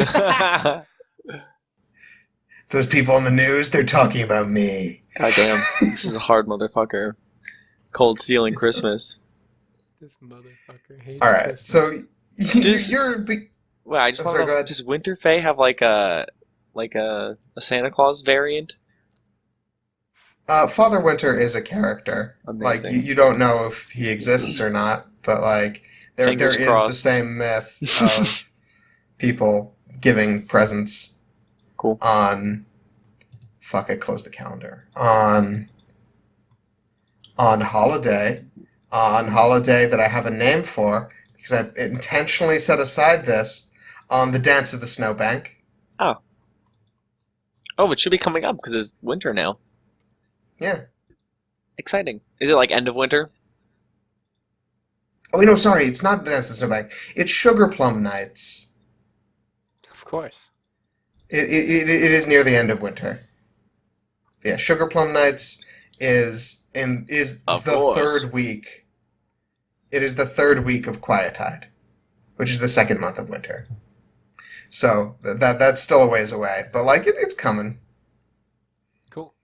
Those people on the news, they're talking about me. God damn, this is a hard motherfucker. Cold stealing Christmas. This motherfucker hates All right, Christmas. so Does- you're. Well, I just I'm want sorry, to go know, ahead. does Winterfell have like a Santa Claus variant? Father Winter is a character. Like Amazing. you don't know if he exists or not, but like there Fingers is the crossed. same myth of people giving presents Cool. on. Fuck! I closed the calendar on holiday that I have a name for because I intentionally set aside this on the Dance of the Snowbank. Oh, it should be coming up because it's winter now. Yeah. Exciting. Is it like end of winter? Oh, no, sorry, it's not the Dance of the Snowbank. It's Sugar Plum Nights. Of course. It is near the end of winter. Yeah, Sugar Plum Nights is Of the course. third week. It is the third week of Quietide, which is the second month of winter. So that's still a ways away, but like it's coming. Cool.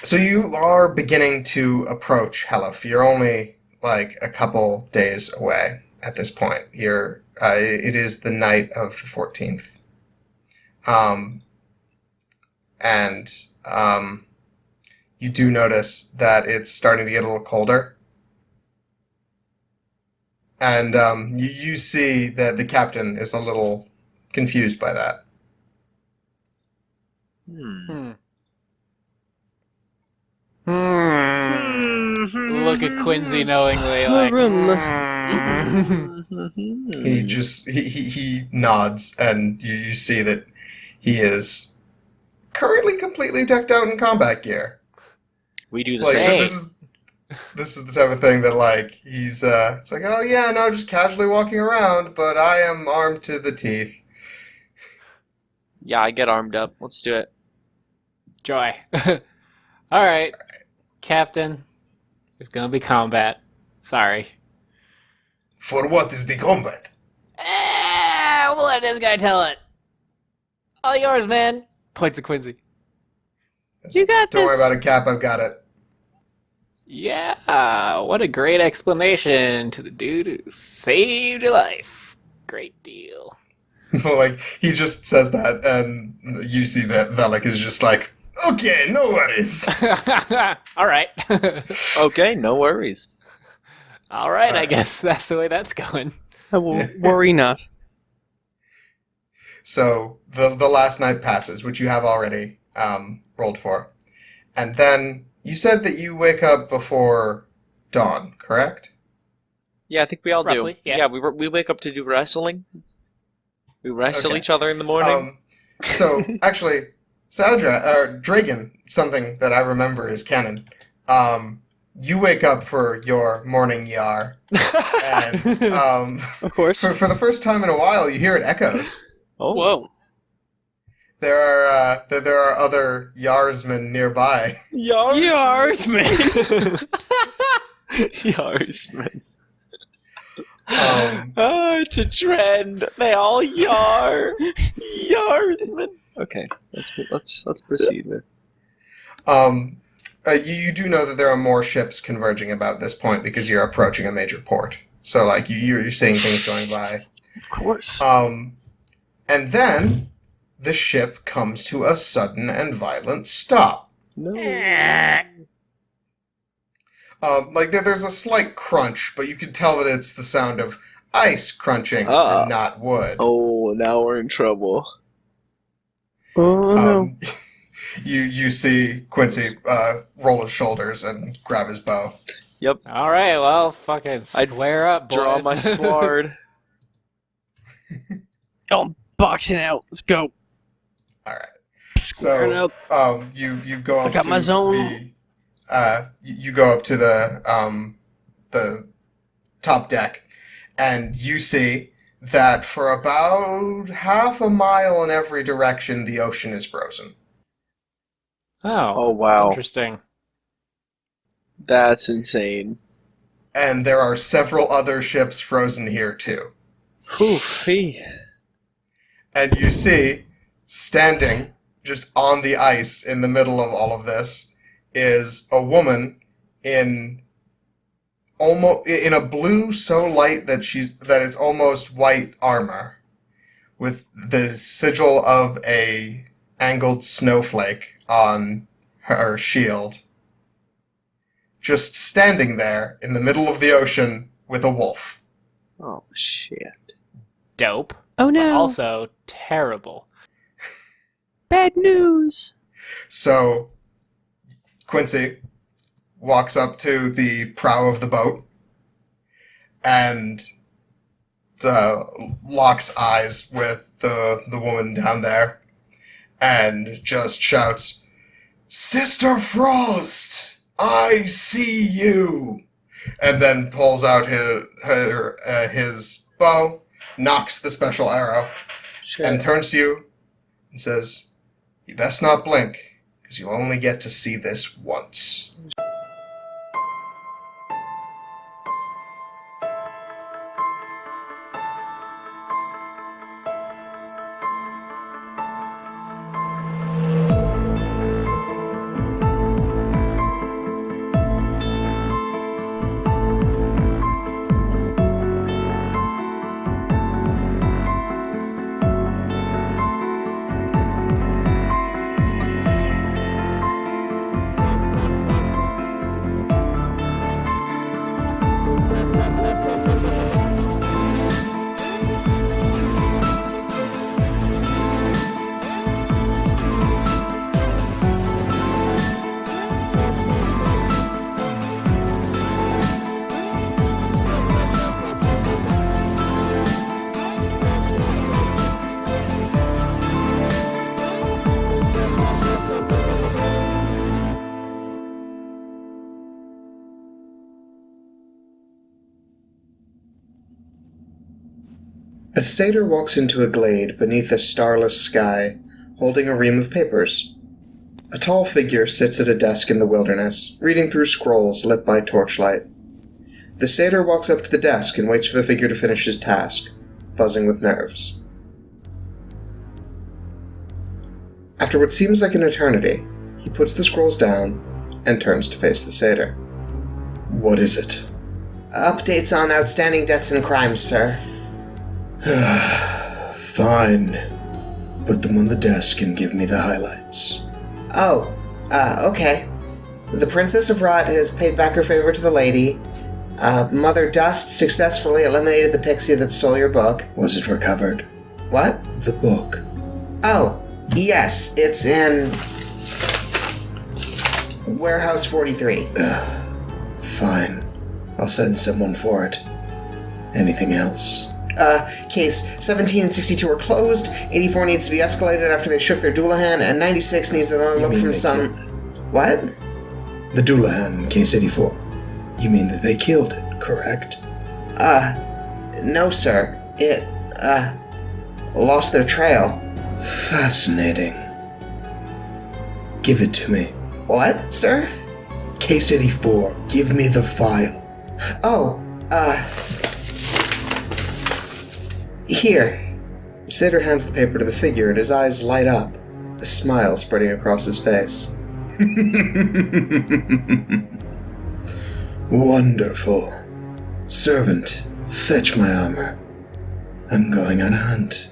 So you are beginning to approach Helif. You're only like a couple days away at this point. It is the night of the 14th. You do notice that it's starting to get a little colder. And you see that the captain is a little confused by that. Look at Quincy knowingly, like. He nods, and you see that he is currently completely decked out in combat gear. We do the Like same. this is the type of thing that like he's it's like, oh yeah, no, just casually walking around, but I am armed to the teeth. Yeah, I get armed up. Let's do it. Joy. All right, Captain. There's gonna be combat. Sorry. For what is the combat? We'll let this guy tell it. All yours, man. Points at Quincy. You got Don't this. worry about it, Cap. I've got it. Yeah, what a great explanation to the dude who saved your life. Great deal. Like he just says that, and you see that Velik is just like, okay, no worries. All right. Okay, no worries. All right, I Alright. guess that's the way that's going. I will worry not. So the last night passes, which you have already rolled for, and then you said that you wake up before dawn, correct? Yeah, I think we all Roughly, do. yeah. We wake up to do wrestling. We wrestle Okay. each other in the morning. So actually, Dragon, something that I remember is canon. You wake up for your morning yar, and Of course. for the first time in a while, you hear it echoed. Oh, Whoa. There are other yarsmen nearby. Yours, man. Yarsman. Um, Oh, it's a trend. They all yar. Yarsman. Okay, let's proceed with. you do know that there are more ships converging about this point because you're approaching a major port. So like you're seeing things going by. Of course. And then the ship comes to a sudden and violent stop. No. Like there's a slight crunch, but you can tell that it's the sound of ice crunching Ah. and not wood. Oh, now we're in trouble. Oh no. You see Quincy roll his shoulders and grab his bow. All right, well, fucking I'd square up, boys. Draw my sword. Oh, I'm boxing out. Let's go. All right. Squaring So up. you go up I got to my zone. you go up to the top deck, and you see that for about half a mile in every direction, the ocean is frozen. Oh, Oh wow, interesting. that's insane. And there are several other ships frozen here too. Poofy. And you see, standing just on the ice in the middle of all of this, is a woman in almost in a blue so light that it's almost white armor, with the sigil of a angled snowflake on her shield, just standing there in the middle of the ocean with a wolf. Oh, shit. Dope. Oh But no! also terrible. Bad news. So Quincy walks up to the prow of the boat and locks eyes with the woman down there and just shouts, "Sister Frost, I see you!" And then pulls out his bow, knocks the special arrow, Shit. and turns to you and says, "You best not blink, because you'll only get to see this once." A satyr walks into a glade beneath a starless sky, holding a ream of papers. A tall figure sits at a desk in the wilderness, reading through scrolls lit by torchlight. The satyr walks up to the desk and waits for the figure to finish his task, buzzing with nerves. After what seems like an eternity, he puts the scrolls down and turns to face the satyr. "What is it?" "Updates on outstanding debts and crimes, sir." "Fine. Put them on the desk and give me the highlights." "Oh, okay. The Princess of Rot has paid back her favor to the lady. Mother Dust successfully eliminated the pixie that stole your book." "Was it recovered?" "What?" "The book." "Oh, yes, it's in Warehouse 43. Fine. I'll send someone for it. Anything else? Case 17 and 62 are closed, 84 needs to be escalated after they shook their Doulahan, and 96 needs another look from some... What? The Doulahan, case 84. You mean that they killed it, correct? No, sir. It, lost their trail. Fascinating. Give it to me. What, sir? Case 84, give me the file. Oh, here. The satyr hands the paper to the figure, and his eyes light up, a smile spreading across his face. Wonderful. Servant, fetch my armor. I'm going on a hunt.